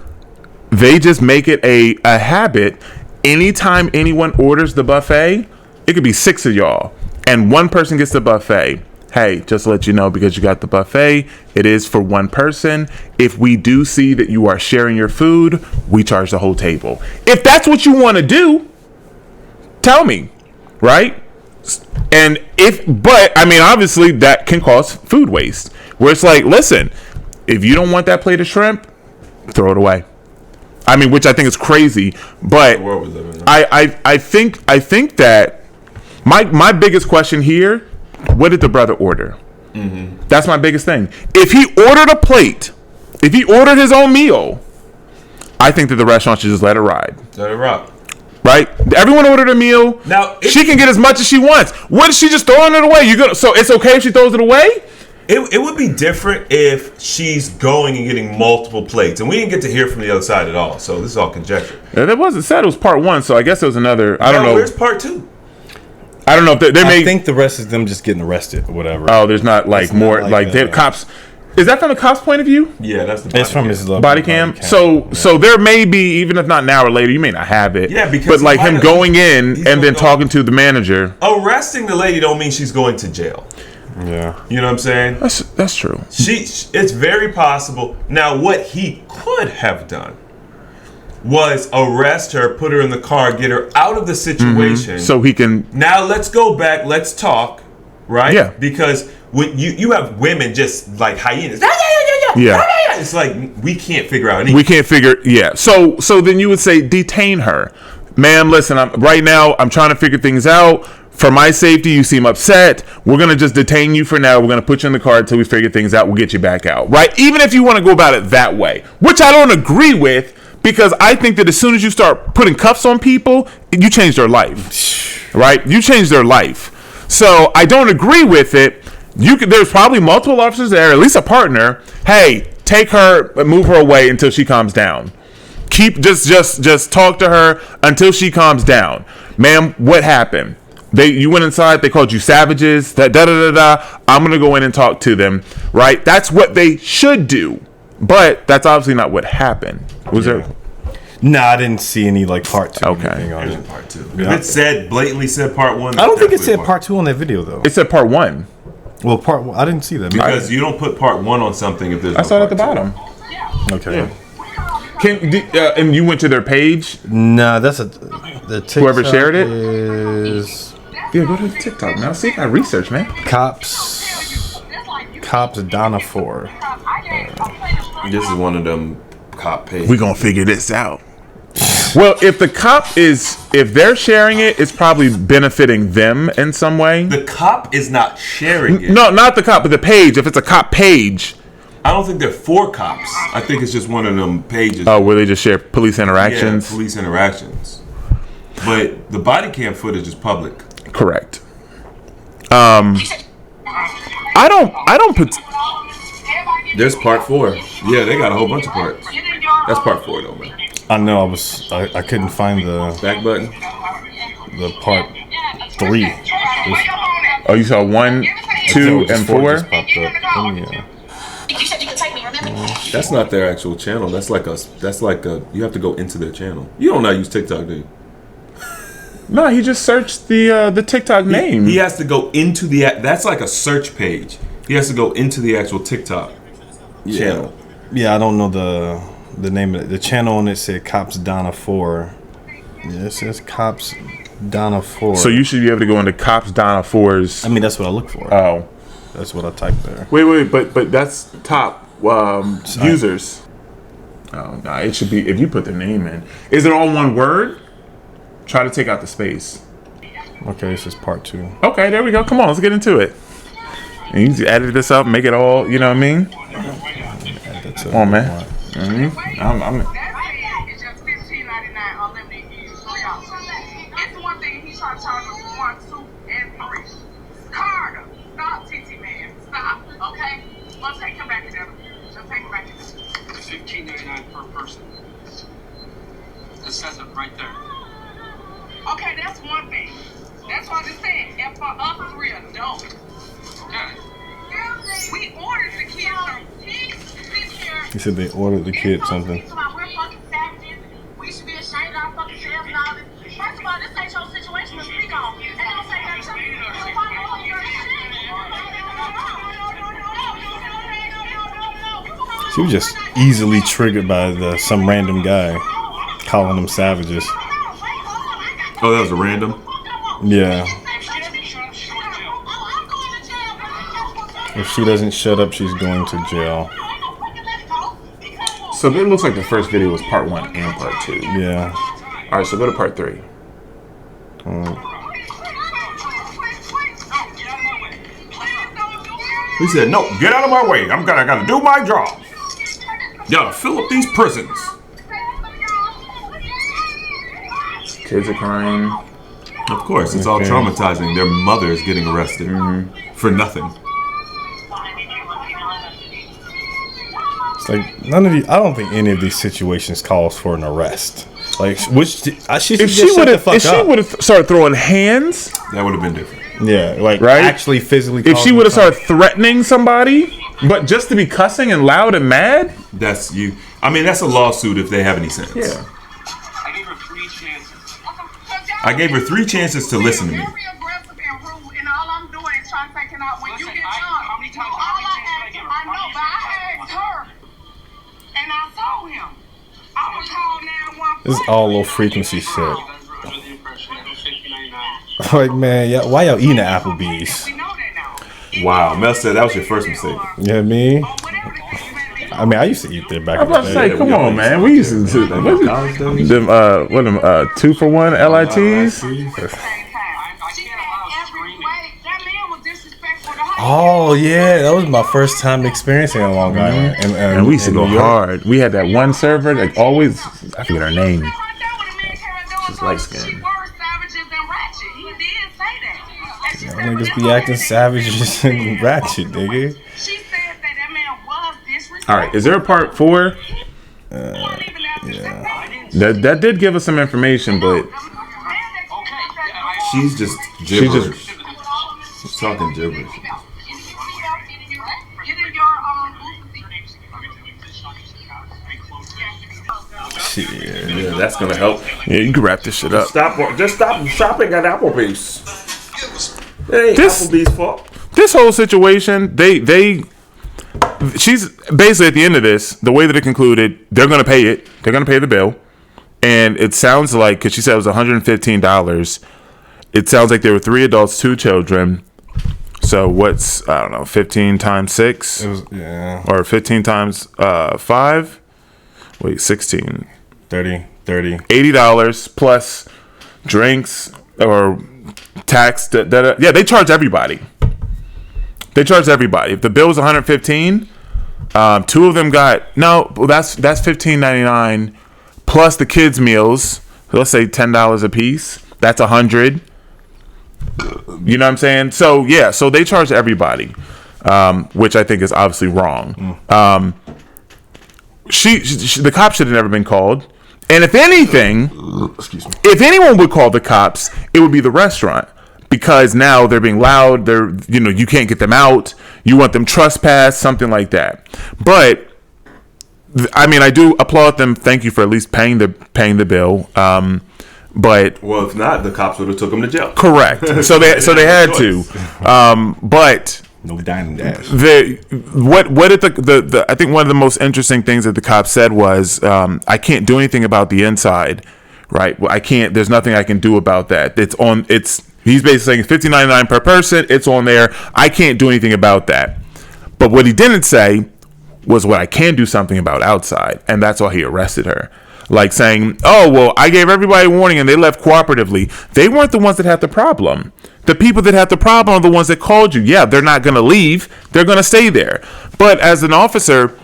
they just make it a habit. Anytime anyone orders the buffet, it could be 6 of y'all, and one person gets the buffet. Hey, just to let you know, because you got the buffet, it is for one person. If we do see that you are sharing your food, we charge the whole table. If that's what you want to do, tell me, right? But obviously that can cause food waste, where it's like, listen, if you don't want that plate of shrimp, throw it away. Which I think is crazy, but I think that my biggest question here, what did the brother order? Mm-hmm. That's my biggest thing. If he ordered a plate, if he ordered his own meal, I think that the restaurant should just let it ride.
Let it rock.
Right? Everyone ordered a meal. Now she can get as much as she wants. What if she just throwing it away? So it's okay if she throws it away?
It would be different if she's going and getting multiple plates, and we didn't get to hear from the other side at all. So this is all conjecture.
Yeah, that wasn't said. It was part 1, so I guess it was another. I don't know.
Where's part 2?
I don't know if they may.
I think the rest is them just getting arrested or whatever.
Oh, there's not like
It's
more
not
like they're cops. Is that from the cops' point of view?
Yeah, that's the
It's from his
Body cam. So there may be, even if not now or later, you may not have it.
Yeah, because
but like
he might
him
have-
going in
he's
and then
gonna go-
talking to the manager.
Arresting the lady don't mean she's going to jail.
Yeah.
You know what I'm saying?
That's true.
It's very possible. Now, what he could have done was arrest her, put her in the car, get her out of the situation.
So he can.
Now let's go back. Let's talk, right?
Yeah.
Because when you have women just like hyenas.
Yeah.
It's like we can't figure out anything.
We can't figure. Yeah. So then you would say detain her, ma'am. Listen, right now I'm trying to figure things out. For my safety, you seem upset. We're going to just detain you for now. We're going to put you in the car until we figure things out. We'll get you back out. Right? Even if you want to go about it that way, which I don't agree with, because I think that as soon as you start putting cuffs on people, you change their life. Right? You change their life. So I don't agree with it. There's probably multiple officers there, at least a partner. Hey, take her, move her away until she calms down. Just talk to her until she calms down. Ma'am, what happened? You went inside, they called you savages, I'm gonna go in and talk to them, right? That's what they should do. But that's obviously not what happened. Was there?
Nah, I didn't see any like part 2.
Okay.
anything on
There's
it.
part 2.
Yeah.
If it blatantly said part 1,
I don't think it
that's
said
definitely
part 2 on that video though.
It said part 1.
Well, part 1, I didn't see that.
because you don't put part 1 on something if there's.
I
no
saw it at the
part
bottom.
Okay.
And you went to their page?
Nah, that's the TikTok
Whoever shared it?
is
Yeah, go to TikTok now. See if I research, man.
cops Donna 4.
2. This is one of them cop pages.
We're gonna figure this out. Well, if they're sharing it, it's probably benefiting them in some way.
The cop is not sharing it.
No, not the cop, but the page. If it's a cop page,
I don't think they're 4 cops. I think it's just one of them pages.
where they just share police interactions.
Yeah, police interactions. But the body cam footage is public.
Correct. I don't put.
There's part 4. Yeah, they got a whole bunch of parts. That's part 4 though, man.
I know I couldn't find the
Back button.
part 3.
Oh, you saw 1, 2, and 4.
Just popped up. Yeah.
You said you could take me, remember?
That's not their actual channel. That's like a. You have to go into their channel. You don't know how to use TikTok, do you?
No, he just searched the TikTok name.
He has to go into the. That's like a search page. He has to go into the actual TikTok channel.
Yeah, I don't know the name of it. The channel on it said Cops Donna 4. Yeah, it says Cops Donna 4.
So you should be able to go into Cops Donna 4's.
I mean, that's what I look for.
Oh.
That's what I typed there.
Wait, but that's top users. Oh, no, it should be, if you put their name in. Is it all one word? Try to take out the space.
Okay, this is part 2.
Okay, there we go. Come on, let's get into it. And you just edit this up, make it all, you know what I mean?
That's
Come on, man. I'm
It's just $15.99 unlimited use. It's one thing he's trying to charge us 1, 2, and 3. Carter, stop, TT man, stop. Okay, let's take him back together. Let's take him back together.
$15.99 per person. It says it right there.
Okay, that's one thing. That's what I'm just saying. And for us, we're adults.
Okay.
We ordered the kids something.
He said they ordered the kid something.
We're fucking savages. We should be ashamed of our fucking selves and all this. First of all, this ain't your situation to speak on. And don't say that to me.
She was just easily triggered by some random guy calling them savages.
Oh, that was a random.
Yeah. If she doesn't shut up, she's going to jail.
So it looks like the first video was part 1 and part 2.
Yeah.
All right, so go to part 3.
He said, "No, get out of my way. I gotta do my job. Gotta fill up these prisons."
Kids are crying.
Of course, it's all
Okay.
traumatizing. Their mother is getting arrested for nothing.
Like none of these. I don't think any of these situations calls for an arrest. Like
If she would have started throwing hands,
That would have been different.
Yeah, like
right?
actually physically.
If she would have started threatening somebody, but just to be cussing and loud and mad,
That's you. I mean, that's a lawsuit if they have any sense.
yeah.
I gave her 3 chances.
I gave her 3 chances to listen to me.
Very aggressive and rude, and all I'm doing is trying to take it out when you
Listen,
get
how
done.
many times-
All
how many
I
chances did I
asked
give
him,
her?
I know, but I asked her, and I told him. I was called 911.
This is all low frequency shit.
Under the impression that it was $50.99.
Like man, why y'all eating at Applebee's?
We know that now.
Wow, Mel said that was your first mistake.
You know what I mean?
Or whatever the case may be.
I mean, I used to eat there back
I'm
in the
about to say,
day.
come on, man. We used to do them 2-for-1 LITs.
Same time.
I
She
can't
had
allow
every
screaming.
way. That man was disrespectful to her.
Oh yeah, that was my first time experiencing a Long Island,
And we used to
in
go
New York.
hard. We had that one server, like always, I forget her name.
She's
light skinned.
She were savages and ratchet. He did say that. And she said,
Niggas
but
be
this
acting
man-
savages and ratchet, nigga.
She said that man was disrespectful.
All right, is there a part 4? That did give us some information, but
She's just
She's
gibberish.
just-
She's talking gibberish. Yeah, that's gonna help.
yeah, you can wrap this shit up.
Just stop shopping at Applebee's. It ain't
This-
Applebee's fault.
This whole situation, she's basically at the end of this, the way that it concluded, they're going to pay it. They're going to pay the bill. And it sounds like, because she said it was $115, it sounds like there were 3 adults, 2 children. So what's, I don't know, 15 times 6?
It was
Or 15 times 5? Wait, 16.
30.
$80 plus drinks or tax. Yeah, they charge everybody. If the bill was $115, 2 of them got that's $15.99 plus the kids' meals. So let's say $10 a piece. That's $100. You know what I'm saying? So yeah, so they charge everybody, which I think is obviously wrong. She the cops should have never been called. And if anything, if anyone would call the cops, it would be the restaurant, because now they're being loud. They're, you can't get them out. You want them trespass, something like that. But I mean, I do applaud them. Thank you for at least paying the bill. But
Well, if not, the cops would have took him to jail.
correct. So they had to. But
No dining dash.
what did the I think one of the most interesting things that the cop said was, I can't do anything about the inside, right? Well, I can't. There's nothing I can do about that. He's basically saying $15.99 per person. It's on there. I can't do anything about that. But what he didn't say was what I can do something about outside, and that's why he arrested her. Like saying, oh, well, I gave everybody a warning and they left cooperatively. They weren't the ones that had the problem. The people that had the problem are the ones that called you. Yeah, they're not going to leave. They're going to stay there. But as an officer,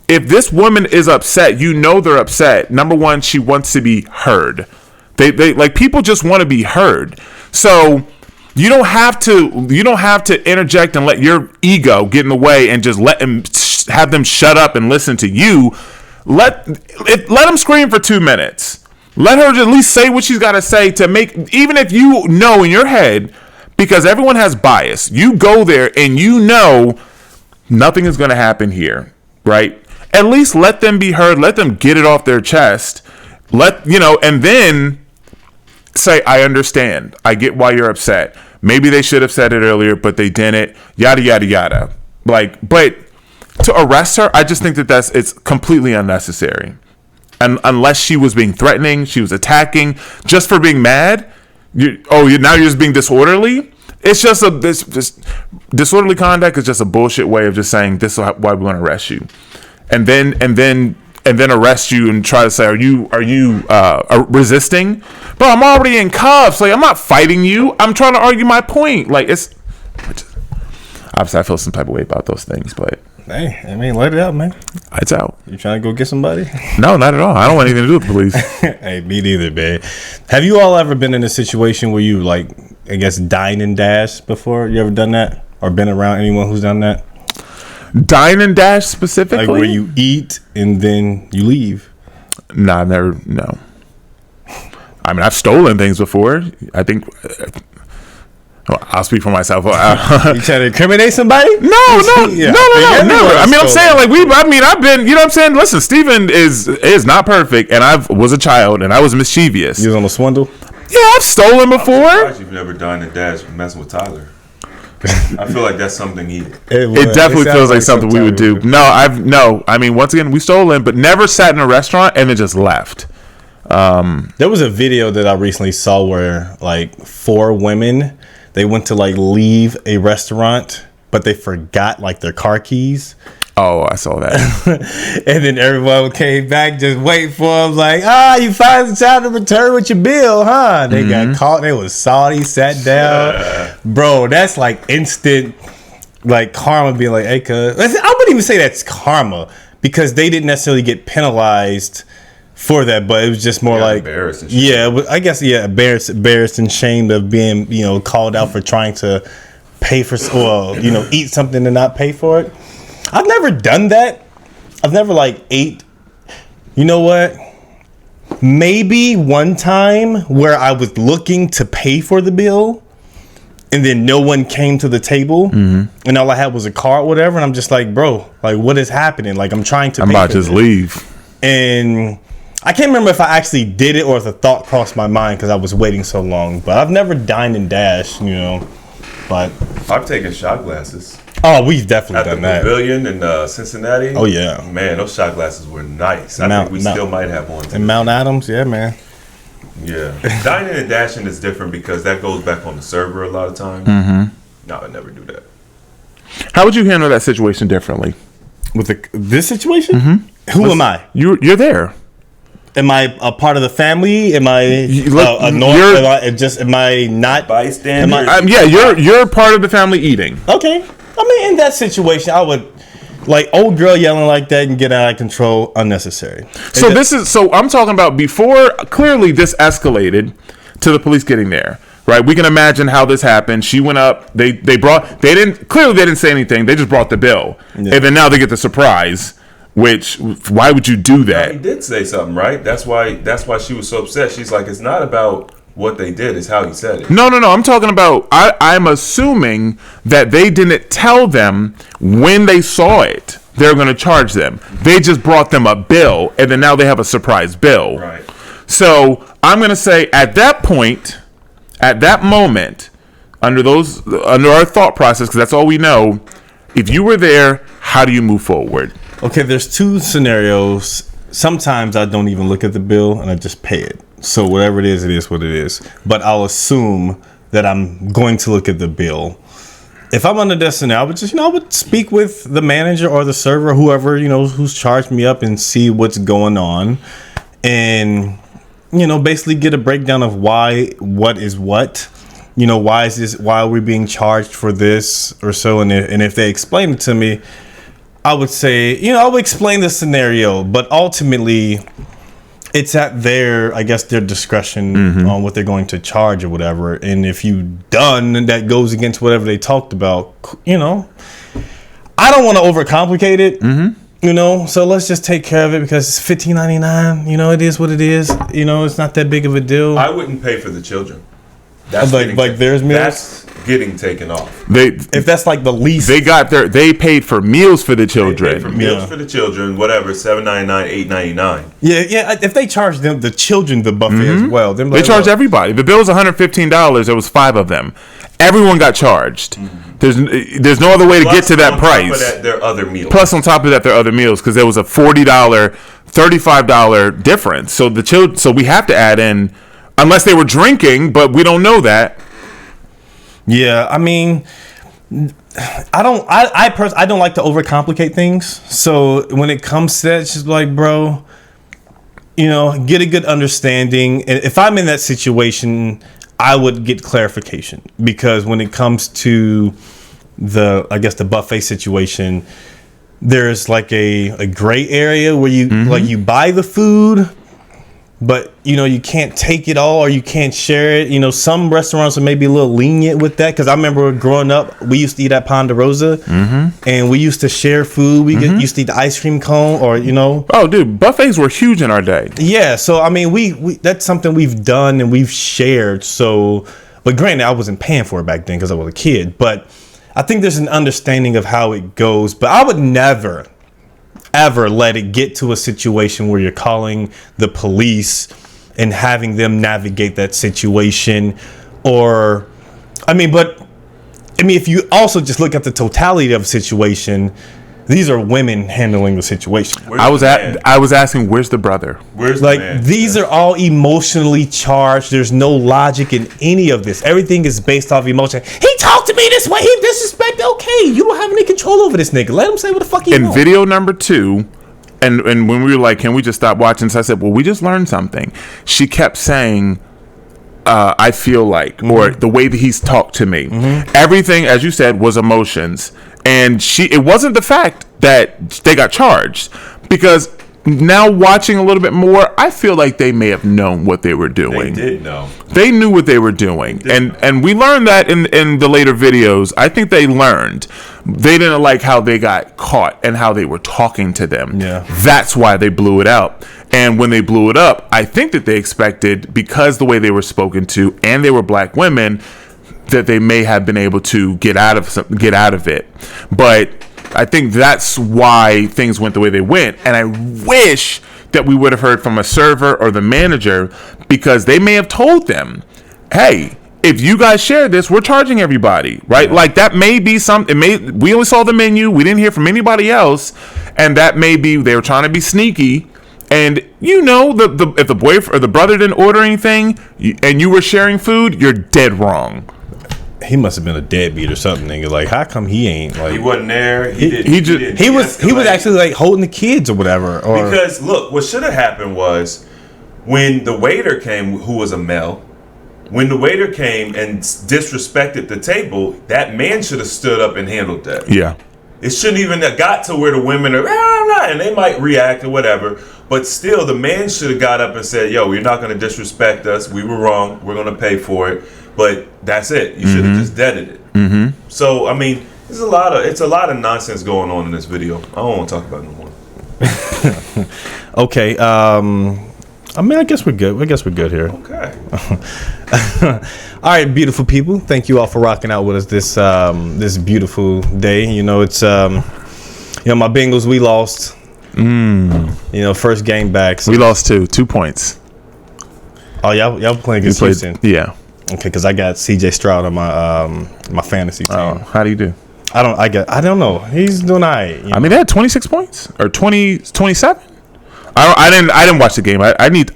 if this woman is upset, they're upset. Number one, she wants to be heard. They like, people just want to be heard. So you don't have to interject and let your ego get in the way and just have them shut up and listen to you. Let them scream for 2 minutes. Let her at least say what she's got to say to make, even if you know in your head, because everyone has bias. You go there and nothing is going to happen here, right? At least let them be heard. Let them get it off their chest. And then say, I understand. I get why you're upset. Maybe they should have said it earlier, but they didn't. Yada, yada, yada. But to arrest her, I just think it's completely unnecessary. And unless she was being threatening, she was attacking, just for being mad. Now you're just being disorderly. It's just this disorderly conduct is just a bullshit way of just saying this is why we want to arrest you, and then arrest you and try to say, are you resisting? Bro, I'm already in cuffs. Like, I'm not fighting you. I'm trying to argue my point. Like, obviously I feel some type of way about those things, but
Hey, I mean, let it out, man.
it's out.
You trying to go get somebody?
No, not at all. I don't want anything to do with the police.
Hey, me neither, man. Have you all ever been in a situation where you, like, I guess, dine and dash before? You ever done that? Or been around anyone who's done that?
Dine and dash specifically?
Like where you eat and then you leave?
Nah, no. I mean, I've stolen things before. I think I'll speak for myself.
You trying to incriminate somebody?
No,
Yeah.
no, never. I mean, I'm saying like I've been. You know what I'm saying? Listen, Steven is not perfect, and I was a child, and I was mischievous.
You was on a swindle?
Yeah, I've stolen before.
You've never done a dash messing with Tyler. I feel like that's something
It definitely feels like something we would do. No. I mean, once again, we stolen, but never sat in a restaurant and then just left.
There was a video that I recently saw where like 4 women, they went to like leave a restaurant, but they forgot like their car keys.
Oh, I saw that.
And then everyone came back just waiting for them, like, you finally decided to return with your bill, huh? They got caught. They was salty, sat down. Bro, that's like instant, like karma being like, hey, cuz. I wouldn't even say that's karma because they didn't necessarily get penalized for that, but it was just more like
embarrassed and
I guess embarrassed and shamed of being called out for trying to pay for eat something and not pay for it. I've never done that. I've never like ate. You know what? Maybe one time where I was looking to pay for the bill and then no one came to the table and all I had was a card, whatever, and I'm just like, bro, like what is happening? Like I'm trying to
I'm about to just leave.
And I can't remember if I actually did it or if the thought crossed my mind because I was waiting so long. But I've never dined and dashed, But
I've taken shot glasses.
Oh, we've definitely done that.
At the Pavilion in Cincinnati.
Oh, yeah.
Man, those shot glasses were nice. I think we still might have one.
In Mount Adams, yeah, man.
Yeah. Dining and dashing is different because that goes back on the server a lot of times. No, I never do that.
How would you handle that situation differently?
With this situation? Who am I?
You're there.
Am I a part of the family? Am I am I not
bystander?
You're part of the family eating.
Okay. I mean, in that situation, I would like old girl yelling like that and get out of control, unnecessary.
So I'm talking about before. Clearly, this escalated to the police getting there. Right? We can imagine how this happened. She went up. They didn't say anything. They just brought the bill, and then now they get the surprise. Why would you do that?
He did say something, right? That's why she was so upset. She's like, it's not about what they did, it's how he said it.
No. I'm talking about, I'm assuming that they didn't tell them when they saw it, they're going to charge them. They just brought them a bill, and then now they have a surprise bill.
Right.
So I'm going to say at that point, at that moment, under our thought process, because that's all we know, if you were there, how do you move forward?
Okay, there's 2 scenarios. Sometimes I don't even look at the bill and I just pay it. So whatever it is what it is. But I'll assume that I'm going to look at the bill. If I'm under that scenario, I would speak with the manager or the server, whoever, who's charged me up and see what's going on. And, basically get a breakdown of what is what. Why are we being charged for this or so? And if they explain it to me, I would say, I would explain the scenario, but ultimately it's at their discretion on what they're going to charge or whatever. And if you've done that goes against whatever they talked about, I don't want to overcomplicate it, so let's just take care of it because it's $15.99. It is what it is. It's not that big of a deal.
I wouldn't pay for the children. That's
there's meals.
That's getting taken off.
If that's like the least,
they paid for meals for the children.
They paid for meals for the children, whatever, $7.99, $8.99.
Yeah. If they charge them the children the buffet as well, then
they charge everybody. The bill was $115. There was 5 of them. Everyone got charged. There's no other way to get to that price.
Plus, on top of that, there are other meals.
Plus, on top of that, there are other meals because there was a $40, $35 difference. So we have to add in. Unless they were drinking, but we don't know that.
Yeah, I mean, I don't like to overcomplicate things. So when it comes to that, it's just like, bro, get a good understanding. And if I'm in that situation, I would get clarification because when it comes to the buffet situation, there's like a gray area where you like you buy the food. but you can't take it all or you can't share it. Some restaurants are maybe a little lenient with that, because I remember growing up, we used to eat at Ponderosa, and we used to share food. We used to eat the ice cream cone, or
Oh, dude, buffets were huge in our day.
Yeah, so I mean, we that's something we've done and we've shared. So, but granted, I wasn't paying for it back then because I was a kid. But I think there's an understanding of how it goes. But I would never, ever let it get to a situation where you're calling the police and having them navigate that situation. Or, if you also just look at the totality of the situation, these are women handling the situation.
I was asking, where's the brother?
Where's the man?
These are all emotionally charged. There's no logic in any of this. Everything is based off emotion. He talked to me this way. He disrespected. Okay, you don't have any control over this nigga. Let him say what the fuck he wants.
In video number 2, and when we were like, can we just stop watching? So I said, well, we just learned something. She kept saying, I feel like, or the way that he's talked to me. Everything, as you said, was emotions. And it wasn't the fact that they got charged, because now watching a little bit more, I feel like they may have known what they were doing.
They did know.
They knew what they were doing. And we learned that in the later videos. I think they learned. They didn't like how they got caught and how they were talking to them.
Yeah.
That's why they blew it out. And when they blew it up, I think that they expected, because the way they were spoken to and they were black women, that they may have been able to get out of it. But I think that's why things went the way they went. And I wish that we would have heard from a server or the manager, because they may have told them, hey, if you guys share this, we're charging everybody, right? Yeah. Like, that may be something. We only saw the menu. We didn't hear from anybody else. And that may be they were trying to be sneaky. And if the boyfriend or the brother didn't order anything and you were sharing food, you're dead wrong.
He must have been a deadbeat or something, nigga. Like, how come he ain't like?
He wasn't there.
He was actually like holding the kids or whatever.
Because look, what should have happened was, when the waiter came, who was a male, when the waiter came and disrespected the table, that man should have stood up and handled that.
Yeah.
It shouldn't even have got to where the women are, and they might react or whatever. But still, the man should have got up and said, yo, you're not going to disrespect us. We were wrong. We're going to pay for it. But that's it. You should have just deaded it. So, I mean, it's a lot of nonsense going on in this video. I don't want to talk about it no more.
Okay. I guess we're good. Here.
Okay.
All right, beautiful people. Thank you all for rocking out with us this beautiful day. It's my Bengals, we lost. First game back. So.
We lost 2 points.
Oh, y'all playing against Houston?
Yeah.
Okay, because I got CJ Stroud on my fantasy team.
Oh, how do you do?
I don't know. He's doing all right.
They had 26 points or 27. I didn't watch the game. I need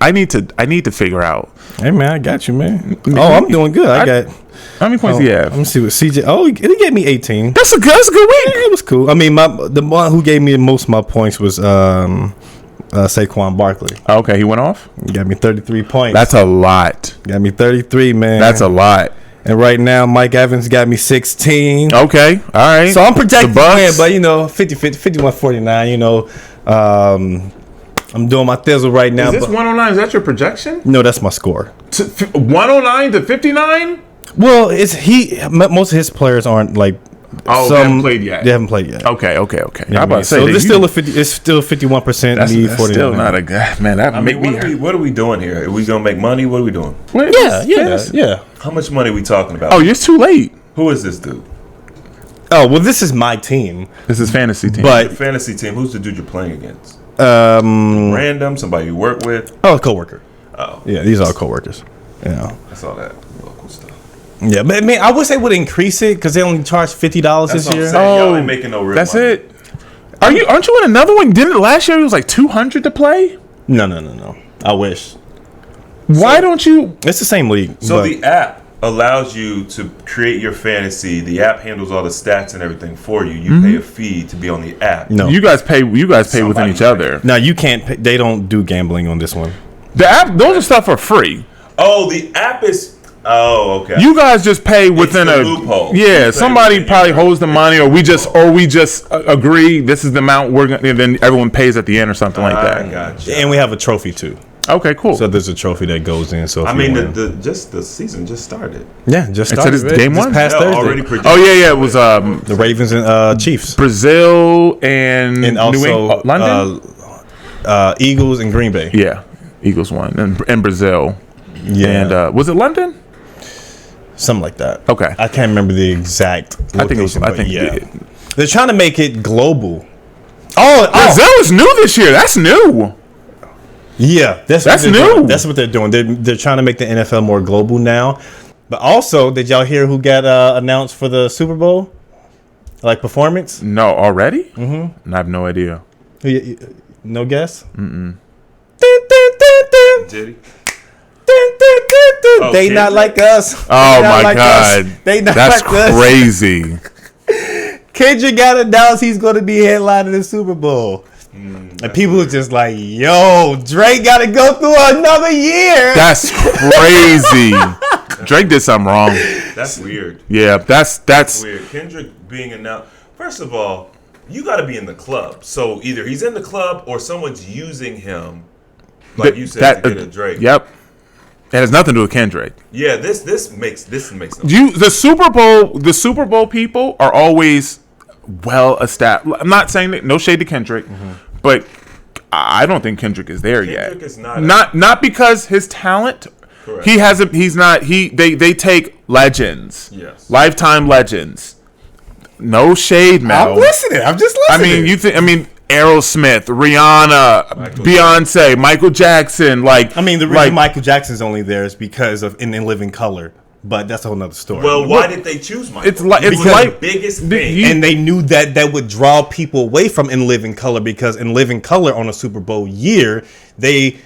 to figure out.
Hey man, I got you, man. I'm doing good. I got.
How many points do you have?
Let me see what CJ. Oh, he gave me 18.
That's a good week.
Yeah, it was cool. The one who gave me most of my points was Saquon Barkley.
Okay, he went off.
He got me 33 points.
That's a lot.
Got me 33, man.
That's a lot.
And right now, Mike Evans got me 16.
Okay, all right.
So I'm projected to win, but 51-49. I'm doing my thizzle right now.
Is this 109? Is that your projection?
No, that's my score.
109 to 59?
Well, most of his players aren't like.
Oh, they haven't played yet.
They haven't played yet.
Okay. I'm
about to say, so it's still 51%.
That's still not a good man.
What are we doing here? Are we gonna make money? What are we doing?
Yeah.
How much money are we talking about?
Oh, you're too late.
Who is this dude?
Oh well, this is my team.
This is fantasy team.
But
your fantasy team. Who's the dude you're playing against?
Random,
somebody you work with.
Oh, a coworker.
Oh,
yeah, these are all coworkers. Yeah,
I saw that local stuff.
Yeah, but I wish they would increase it because they only charge $50 this year.
Y'all ain't making no real
that's
money.
It. Aren't you in another one? Didn't last year it was like $200 to play?
No. I wish.
Why don't you?
It's the same league.
So the app allows you to create your fantasy. The app handles all the stats and everything for you. You pay a fee to be on the app.
No,
you guys pay within each other.
No, you can't pay. They don't do gambling on this one.
The app, those are stuff for free.
Oh, the app is. Oh, okay.
You guys just pay within a
loophole.
Yeah, somebody probably holds the money, or we just agree this is the amount we're gonna, and then everyone pays at the end or something like that.
I got you.
And we have a trophy too.
Okay, cool.
So there's a trophy that goes in. So if
I
you
mean,
win.
the season just started.
Yeah, just
It
started.
said it's game
Just
one?
past
Yeah,
Thursday.
already predicted.
Oh yeah, it was
The Ravens and Chiefs,
Brazil and
and also
London.
Eagles and Green Bay.
Yeah, Eagles won and Brazil.
Yeah,
And was it London?
something like that.
Okay.
I can't remember the exact location.
I think it was. I
but
think
yeah, they're trying to make it global. Oh,
Brazil is new this year. That's new.
yeah,
That's
what they're
new.
doing. That's what they're doing. They're trying to make the NFL more global now. But also, did y'all hear who got announced for the Super Bowl? Like performance?
No, already? Mm-hmm. I have no idea.
No guess? Mm-mm.
Did he?
They not
Kendrick?
like us.
Oh
They not
my
like
God,
us. They not
that's
like us.
crazy.
Kendrick got announced he's going to be headlining the Super Bowl. And people are just like, yo, Drake got to go through another year.
That's crazy. Drake did something wrong.
That's weird.
Yeah, that's
Weird. Kendrick being announced. First of all, you got to be in the club. So either he's in the club or someone's using him, like you said, to get a Drake.
Yep. It has nothing to do with Kendrick.
Yeah, this makes no sense.
The Super Bowl people are always well established. I'm not saying that, no shade to Kendrick, but I don't think Kendrick is there
Kendrick
yet.
is not
Not because his talent.
Correct.
He hasn't. He's not. They take legends.
Yes.
Lifetime legends. No shade, Mel.
I'm listening. I'm just
I
listening.
mean, Aerosmith, Rihanna, Beyonce, Michael Jackson. Like,
the reason Michael Jackson's only there is because of In Living Color. But that's a whole nother story.
Well, why did they choose Michael?
It's like
the biggest thing.
And they knew that would draw people away from In Living Color, because In Living Color on a Super Bowl year, they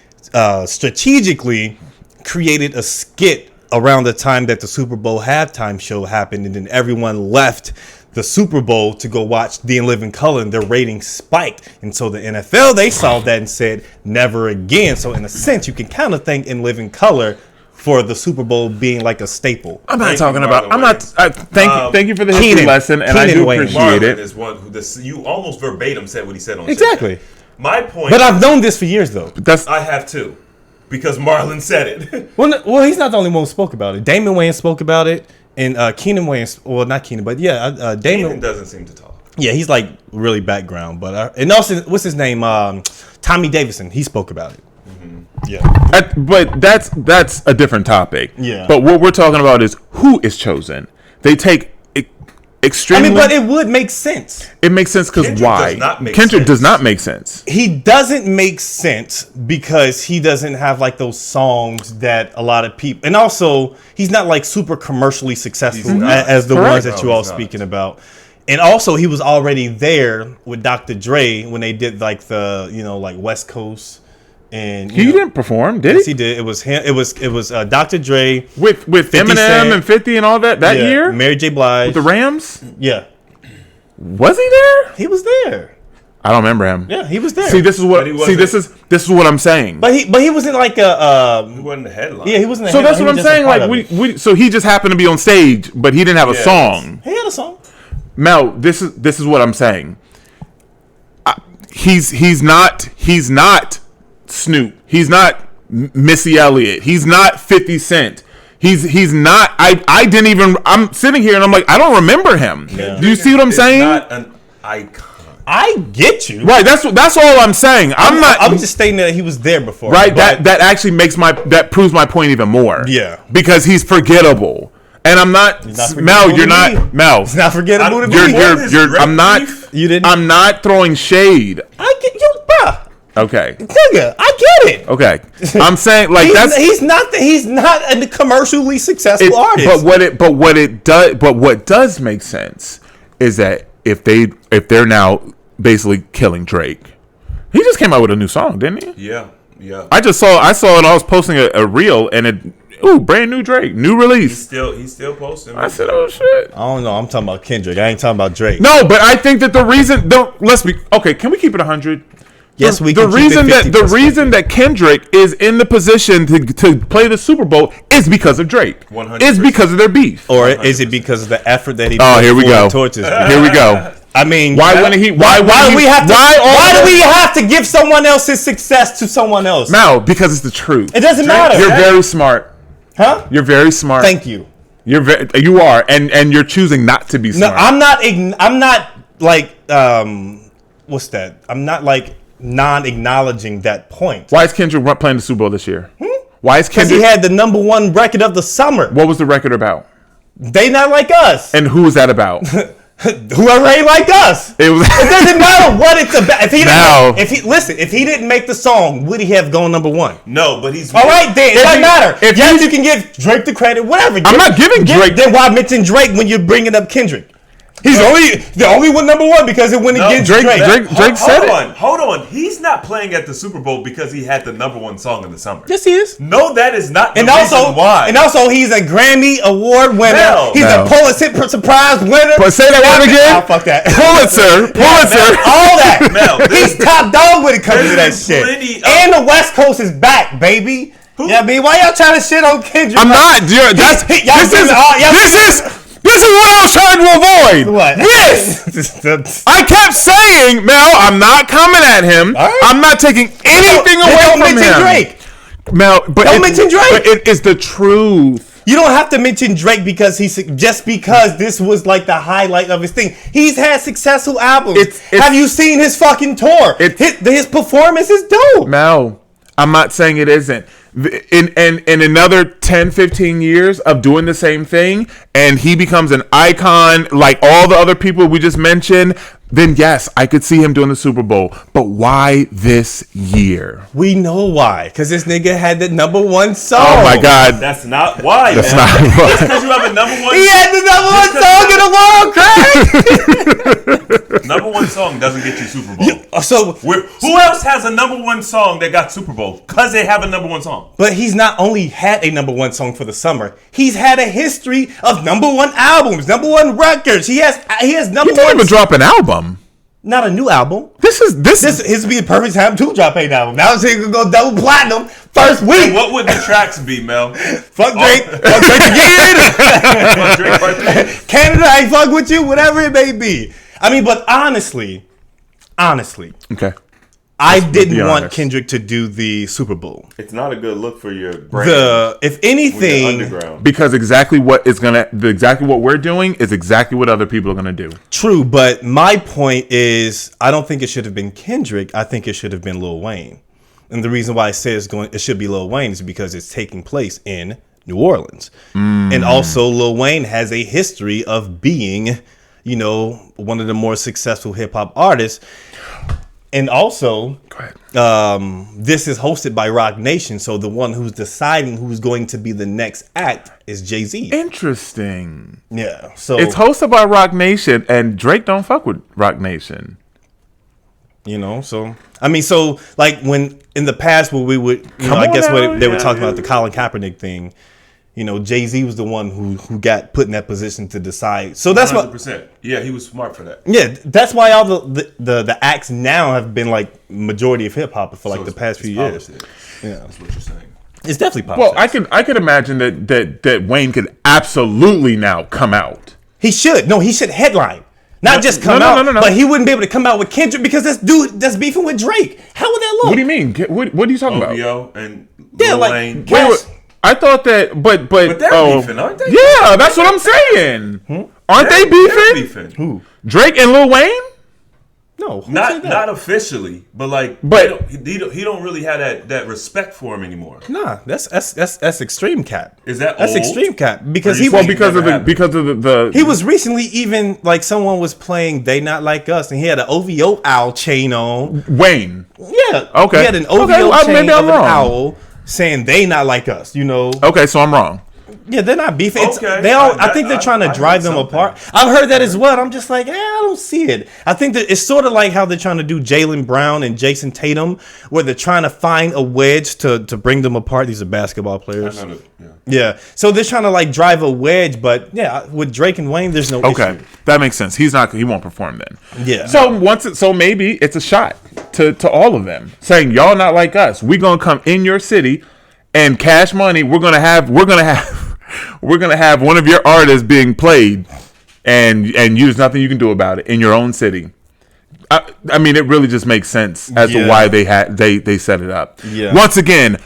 strategically created a skit around the time that the Super Bowl halftime show happened, and then everyone left the Super Bowl to go watch the In Living Color, and their ratings spiked. And so the NFL, they saw that and said, never again. So in a sense, you can kind of thank In Living Color for the Super Bowl being like a staple.
I'm not
Thank
talking
you,
about.
Marlon
I'm not. Thank you for the history
Keenan.
lesson, and I
Keenan
do
Wayne.
appreciate
Marlon
it.
is one who you almost verbatim said what he said on
Exactly.
Shake Shack. My point.
But I've known this for years, though.
That's
I have too, because Marlon said it.
Well, he's not the only one who spoke about it. Damon Wayans spoke about it, and Keenan Wayans. Well, not Keenan, but yeah, Damon.
Keenan doesn't seem to talk.
Yeah, he's like really background, but and also what's his name? Tommy Davidson. He spoke about it. Yeah,
but that's a different topic.
Yeah.
But what we're talking about is who is chosen. They take extremely.
but it would make sense.
It makes sense because
Kendrick
why?
does not make
Kendrick
sense.
does not make sense.
He doesn't make sense because he doesn't have like those songs that a lot of people, and also he's not like super commercially successful
He's not.
as the
Correct.
ones that you
No,
all
he's not.
speaking about. And also he was already there with Dr. Dre when they did like the like West Coast, and
He didn't perform, did
Yes,
he?
he did. It was him. It was Dr. Dre
With
50
Eminem
Cent.
and 50 and all that
yeah,
year.
Mary J. Blige.
With the Rams,
Yeah,
was he there?
he was there.
I don't remember him.
Yeah, he was there.
See, this is what.
But he
See, this is what I'm saying.
but he wasn't like a
He wasn't the headline.
yeah, he wasn't.
So that's
he
what I'm
was just a
saying.
part
Like
of it.
so he just happened to be on stage, but he didn't have a
Yes.
song.
He had a song.
Mel, this is what I'm saying. He's not Snoop. He's not Missy Elliott. He's not 50 Cent. He's not. I didn't even. I'm sitting here and I'm like, I don't remember him. Do you see what I'm
It's
saying?
Not an icon.
I get you.
Right. That's all I'm saying. I'm not.
I'm just stating that he was there before.
Right.
but-
That actually that proves my point even more.
Yeah.
Because he's forgettable. And I'm not,
not
Mel.
forgettable
You're
to
not
me.
Mel.
It's not forgettable to me.
You're. I'm not.
You didn't.
I'm not throwing shade.
I get you, bruh.
Okay.
Nigga, I get it.
Okay. I'm saying like
He's not a commercially successful artist.
But what does make sense is that if they're now basically killing Drake, he just came out with a new song, didn't he?
Yeah.
I saw it. I was posting a reel and brand new Drake, new release.
He's still posting.
I said, oh shit.
I don't know. I'm talking about Kendrick. I ain't talking about Drake.
No, but I think that let's be okay. Can we keep it 100?
Yes, we
The
can keep
reason
it 50%.
the reason that Kendrick is in the position to play the Super Bowl is because of Drake.
100%.
It's because of their beef.
Or is it because of the effort that he
Oh,
put
here we
forward
go.
towards his
Here we go.
I mean,
Why wouldn't he? Why
do we have to? Why do we
all-
have to give someone else's success to someone else?
No, because it's the truth.
It doesn't matter.
You're very smart.
Huh?
You're very smart.
Thank you.
You are, and you're choosing not to be
No,
smart.
I'm not like what's that? I'm not like non-acknowledging that point.
Why is Kendrick playing the Super Bowl this year? Why is
Because
Kendrick?
he had the #1 record of the summer.
What was the record about?
They not like us.
And who was that about?
Whoever ain't like us.
It was.
It doesn't matter what it's about. If he
Now-
didn't, if he didn't make the song, would he have gone #1?
No, but he's
All right, then it doesn't matter.
if
Yes,
he-
you can give Drake the credit, whatever.
I'm not giving Drake-
Then why mention Drake when you're bringing up Kendrick? He's the only one #1 because it went against Drake.
Drake said it.
Hold on. He's not playing at the Super Bowl because he had the #1 song in the summer.
Yes, he is.
No, that is not the
And
reason
also,
why.
he's a Grammy Award winner.
No.
He's
No.
a Pulitzer Prize winner.
But say that word again.
Oh, fuck that.
Pulitzer.
All that.
Mel,
He's top dog when it comes to that
there's
shit.
plenty of-
And the West Coast is back, baby. Yeah, I mean, why y'all trying to shit on Kendrick?
I'm not. This is what I was trying to avoid.
What?
This. I kept saying, Mel, I'm not coming at him.
All right.
I'm not taking anything away
Don't
from
mention
him.
Drake.
Mel, but
Don't mention Drake.
But it is the truth.
You don't have to mention Drake because because this was like the highlight of his thing. He's had successful albums.
It's-
have you seen his fucking tour? His performance is dope.
Mel, I'm not saying it isn't. In another 10, 15 years of doing the same thing, and he becomes an icon like all the other people we just mentioned, then yes, I could see him doing the Super Bowl. But why this year?
We know why. Because this nigga had the #1 song.
Oh my God.
That's not why.
That's
man.
not why.
Just because you have a #1.
He had the #1 song in the world, Craig.
#1 song doesn't get you Super Bowl.
So,
Who else has a #1 song that got Super Bowl? Because they have a #1 song.
but he's not only had a #1 song for the summer. He's had a history of #1 albums, #1 records. He has
He
#1.
didn't even drop an album.
Not a new album.
This
This would be the perfect time to drop an album. Now he could go double platinum first
And
week.
what would the tracks be, Mel?
Fuck Drake. Fuck Drake again.
Drake right there.
Canada, I fuck with you, whatever it may be. I mean, but honestly,
Okay.
I
be
didn't want
honest.
Kendrick to do the Super Bowl.
It's not a good look for your brand.
If
when you're
anything,
underground.
Because exactly what we're doing is exactly what other people are gonna do.
true, but my point is, I don't think it should have been Kendrick. I think it should have been Lil Wayne. And the reason why I say it should be Lil Wayne is because it's taking place in New Orleans. And also Lil Wayne has a history of being, one of the more successful hip hop artists. And also,
Go ahead.
this is hosted by Rock Nation, so the one who's deciding who's going to be the next act is Jay-Z.
Interesting.
Yeah, so
It's hosted by Rock Nation, and Drake don't fuck with Rock Nation.
so like when in the past where we would, I
on
guess
now,
when they were
yeah.
talking about the Colin Kaepernick thing, Jay-Z was the one who got put in that position to decide. So that's what.
100%. Yeah, he was smart for that.
Yeah, that's why all the acts now have been like majority of hip hop for like
So
the
it's-
past
it's
few years.
politics.
Yeah,
That's what you're saying.
it's definitely
Well,
politics.
I could imagine that Wayne could absolutely now come out.
He should. No, he should headline. Not just come
no,
out,
no.
but he wouldn't be able to come out with Kendrick because that's beefing with Drake. How would that look?
What do you mean? What are you talking about?
OVO and
Yeah,
Lil
like-
Wayne.
Wait,
Wait, I thought that, but
But they're beefing, aren't they?
Yeah, that's what I'm saying. Aren't they
They're
beefing?
beefing.
Who?
Drake and Lil Wayne?
No, who
Not
said that?
not officially, but like,
But-
he don't really have that respect for him anymore.
Nah, that's extreme cap.
Is that
That's
old?
extreme cap because
Or you
he
think-
Well,
never happened.
because of the
he was recently even like someone was playing "They Not Like Us" and he had an OVO owl chain on.
Wayne.
Yeah,
Okay.
He had an
Okay,
OVO
well,
chain
maybe I'm
of an
wrong.
owl saying "They Not Like Us."
Okay, so I'm wrong.
Yeah, they're not beefing.
Okay.
I think they're trying to
I
drive
heard
them
something.
apart. I've heard that as well. And I'm just like, I don't see it. I think that it's sort of like how they're trying to do Jaylen Brown and Jason Tatum, where they're trying to find a wedge to bring them apart. These are basketball players. Yeah. So they're trying to like drive a wedge, but yeah, with Drake and Wayne, there's no
Okay,
issue.
that makes sense. He won't perform then.
Yeah.
So maybe it's a shot to all of them, saying y'all not like us. We gonna come in your city and cash money. We're gonna have one of your artists being played and there's nothing you can do about it in your own city. I mean, it really just makes sense as to why they set it up.
Yeah.
Once again,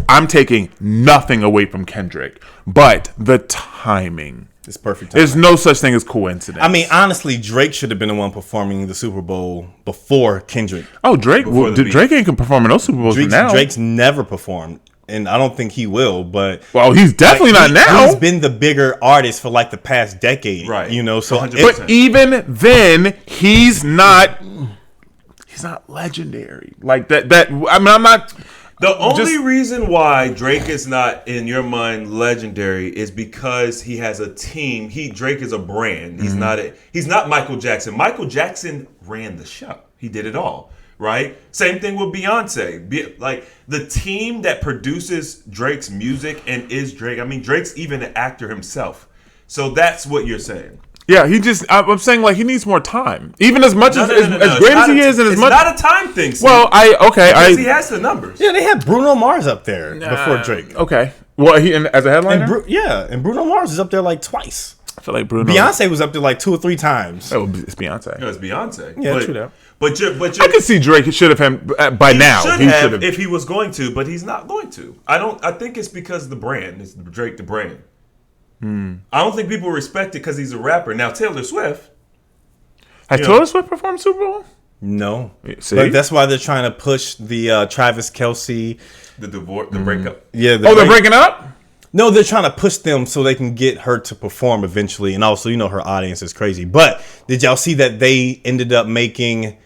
I'm taking nothing away from Kendrick, but the timing.
It's perfect.
There's no such thing as coincidence.
I mean, honestly, Drake should have been the one performing the Super Bowl before Kendrick.
Oh, Drake! Well, Drake ain't performing no Super Bowls now.
Drake's never performed, and I don't think he will. But
he's definitely not now.
He's been the bigger artist for like the past decade,
right?
You know, so
100%.
But even then, he's not legendary like that. I mean, I'm not.
The only reason why Drake is not in your mind legendary is because he has a team. Drake is a brand. He's not Michael Jackson. Michael Jackson ran the show. He did it all, right? Same thing with Beyonce. Like the team that produces Drake's music and is Drake. I mean, Drake's even an actor himself. So that's what you're saying.
Yeah, I'm saying like he needs more time. Even as much as great as he is, and as much.
It's not a time thing. Steve.
Well, because
he has the numbers.
Yeah, they had Bruno Mars up there before Drake.
Okay, well, as a headliner,
and Bruno Mars is up there like twice.
I feel like Bruno.
Beyonce was up there like 2 or 3 times.
Oh, it's Beyonce.
No, it's Beyonce.
Yeah, true that.
But
I could see Drake should have him by now.
He should have if he was going to, but he's not going to. I think it's because the brand. It's Drake the brand. I don't think people respect it because he's a rapper. Now Taylor Swift.
Has Taylor Swift performed Super Bowl?
No.
See?
But that's why they're trying to push the Travis Kelce.
The divorce, the breakup.
Yeah.
They're breaking up?
No, they're trying to push them so they can get her to perform eventually. And also, her audience is crazy. But did y'all see that they ended up making...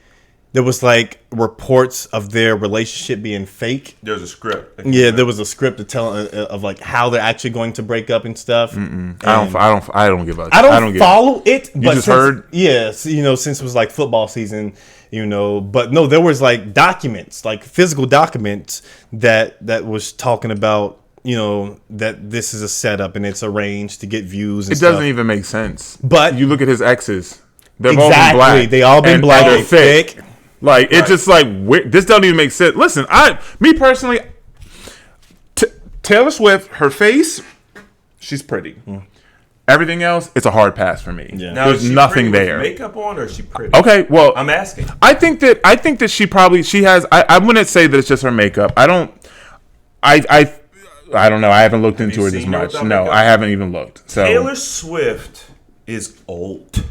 There was like reports of their relationship being fake.
There's a script.
Yeah, there was a script to tell of like how they're actually going to break up and stuff.
I don't give a.
I don't follow it.
You just heard?
Yes, since it was like football season, But no, there was like documents, like physical documents that was talking about. That this is a setup and it's arranged to get views. And
it doesn't even make sense.
But
you look at his exes. They've
all been black. They all been black.
They're thick. Like it's just like this don't even make sense. Listen, me personally, Taylor Swift, her face, she's pretty. Everything else, it's a hard pass for me.
Yeah.
Now,
there's nothing there.
Makeup on, or is she pretty?
Okay, well,
I'm asking.
I think that she has. I wouldn't say that it's just her makeup. I don't know. I haven't looked into her this much. No, I haven't even looked. So
Taylor Swift is old.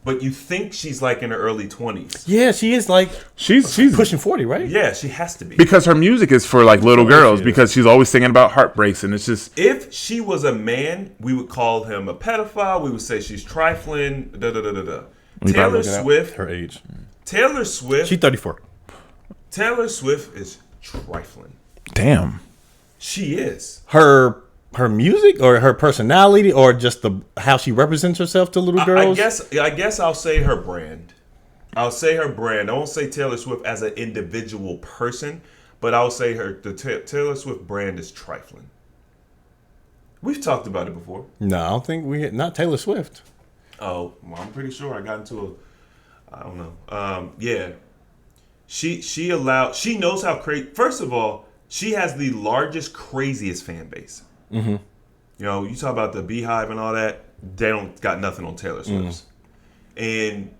But you think she's like in her early 20s.
Yeah, she is like
she's
pushing 40, right?
Yeah, she has to be.
Because her music is for like little girls because she's always singing about heartbreaks and it's just
if she was a man, we would call him a pedophile. We would say she's trifling. Taylor Swift,
her age.
Taylor Swift.
She's 34.
Taylor Swift is trifling.
Damn.
She is.
Her music or her personality or just how she represents herself to little girls?
I guess I'll say her brand. I won't say Taylor Swift as an individual person, but I'll say the Taylor Swift brand is trifling. We've talked about it before.
No, I don't think not Taylor Swift.
Oh, well, I'm pretty sure I got into I don't know. Yeah. She knows how crazy. First of all, she has the largest, craziest fan base. Mm-hmm. You talk about the Beehive and all that. They don't got nothing on Taylor Swift, and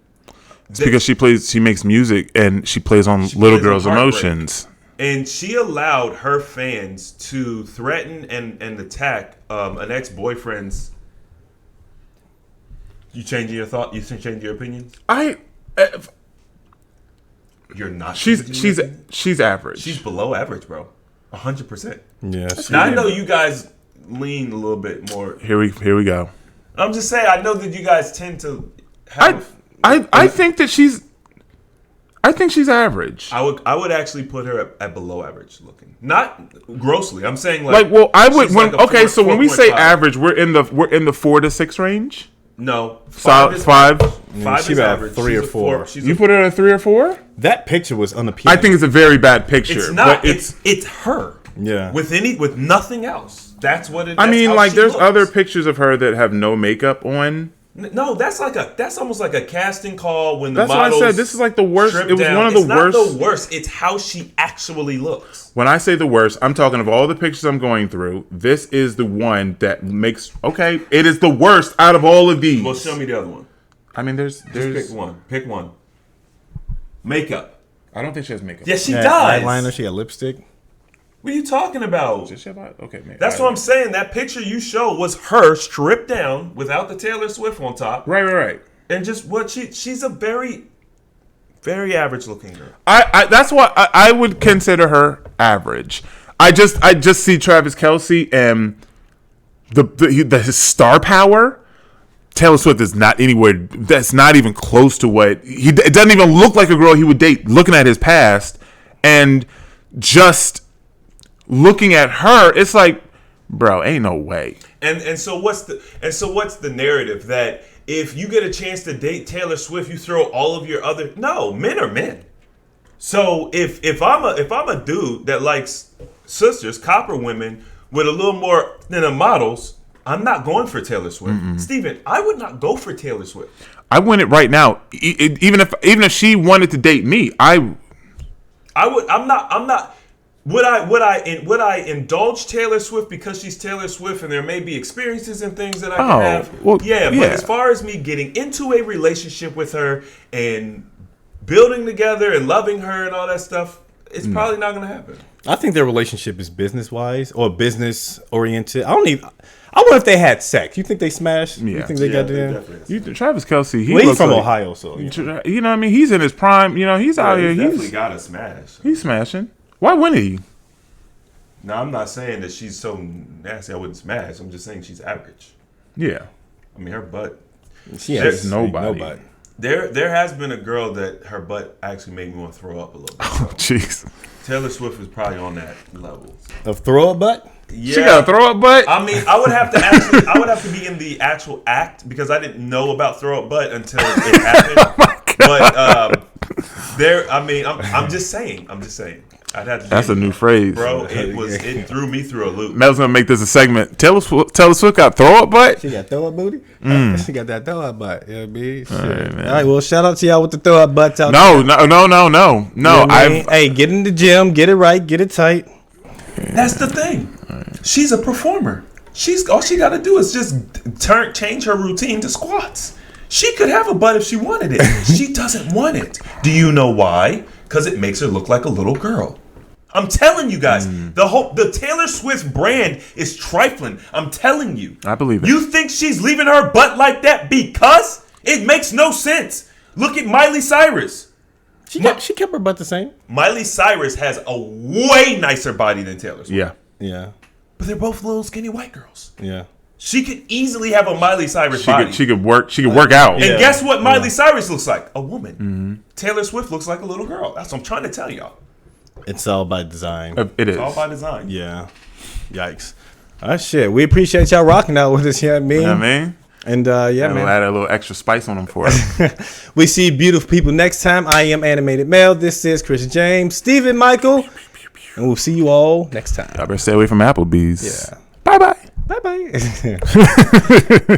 it's because she makes music and she plays on little girls' emotions.
And she allowed her fans to threaten and attack an ex-boyfriend's. You changing your thought? You changing your opinions? You're not.
She's average.
She's below average, bro. 100%.
Yeah.
Now I know you guys lean a little bit more.
Here we go.
I'm just saying. I know that you guys tend to have.
I think that she's. I think she's average.
I would actually put her at below average looking, not grossly. I'm saying
I would when
like
okay. So when we say
4.5.
Average, we're in the 4 to 6 range.
No,
5.
Five
she
is
about
average.
3 or 4.
You put her at a 3 or 4.
That picture was unappealing.
I think it's a very bad picture.
It's not.
But
It's her.
Yeah.
With nothing else. That's what it.
I mean,
how
like
she
there's
looks.
other pictures of her that have no makeup on,
No, that's almost like a casting call when the
That's why I
models
said this is like the worst.
strip
It was
down.
one of the worst.
It's not the worst. It's how she actually looks.
When I say the worst, I'm talking of all the pictures I'm going through. This is the one that makes it is the worst out of all of these.
Well, show me the other one.
I mean, there's
Just pick one. Pick one. Makeup.
I don't think she has makeup.
Yes, she
Yeah,
does.
eyeliner. She got lipstick.
What are you talking about?
Does she have okay, man.
That's what I'm saying. That picture you show was her stripped down without the Taylor Swift on top.
Right.
And just what she's a very, very average looking girl.
I that's why I would consider her average. I just see Travis Kelce and his star power. Taylor Swift is not anywhere. That's not even close to what it doesn't even look like a girl he would date. Looking at his past and just looking at her, it's like, bro, ain't no way.
And so what's the narrative that if you get a chance to date Taylor Swift, you throw all of your other men are men. So if I'm a dude that likes sisters, copper women with a little more than the models, I'm not going for Taylor Swift. Steven, I would not go for Taylor Swift.
I win it right now. Even if she wanted to date me, I
would. I'm not. Would I indulge Taylor Swift because she's Taylor Swift and there may be experiences and things that I can have?
Well,
yeah, but as far as me getting into a relationship with her and building together and loving her and all that stuff, it's probably not going to happen.
I think their relationship is business wise or business oriented. I wonder if they had sex. You think they smashed?
Yeah.
You think they got there?
Travis Kelce,
He's from Ohio, so
you know what I mean. He's in his prime. You know, he's out here.
He's definitely got a smash.
He's smashing. Why wouldn't he?
No, I'm not saying that she's so nasty I wouldn't smash. I'm just saying she's average.
Yeah.
I mean, her butt.
She has
nobody.
There has been a girl that her butt actually made me want to throw up a little bit.
Oh, jeez.
Taylor Swift was probably on that level.
Of throw up butt?
Yeah.
She got a throw up butt?
I mean, I would have to be in the actual act because I didn't know about throw up butt until it happened.
Oh my God.
But I'm just saying. I'd have to.
That's a new phrase,
bro. It threw me through a loop.
Mel's gonna make this a segment. Taylor Swift got throw up butt.
She got throw up booty. She got that throw up butt. You know what I mean? All right. Well, shout out to y'all with the throw up butts out there.
No.
You know what I mean? Hey, get in the gym, get it right, get it tight.
That's the thing. She's a performer. All she got to do is just change her routine to squats. She could have a butt if she wanted it. She doesn't want it. Do you know why? Because it makes her look like a little girl. I'm telling you guys, the Taylor Swift brand is trifling. I'm telling you.
I believe it.
You think she's leaving her butt like that because it makes no sense. Look at Miley Cyrus.
She kept her butt the same.
Miley Cyrus has a way nicer body than Taylor Swift.
Yeah.
But they're both little skinny white girls.
Yeah.
She could easily have a Miley Cyrus body.
She could work out.
And guess what Miley Cyrus looks like? A woman. Mm-hmm. Taylor Swift looks like a little girl. That's what I'm trying to tell y'all.
It's all by design.
It is.
It's all by design.
Yeah. Yikes. All right, shit. We appreciate y'all rocking out with us, you know what I mean?
You know what I mean?
And man.
We'll add a little extra spice on them for us.
We see beautiful people next time. I am Animated Male. This is Chris James, Stephen Michael. And we'll see you all next time.
Y'all better stay away from Applebee's.
Yeah.
Bye-bye.
Bye-bye.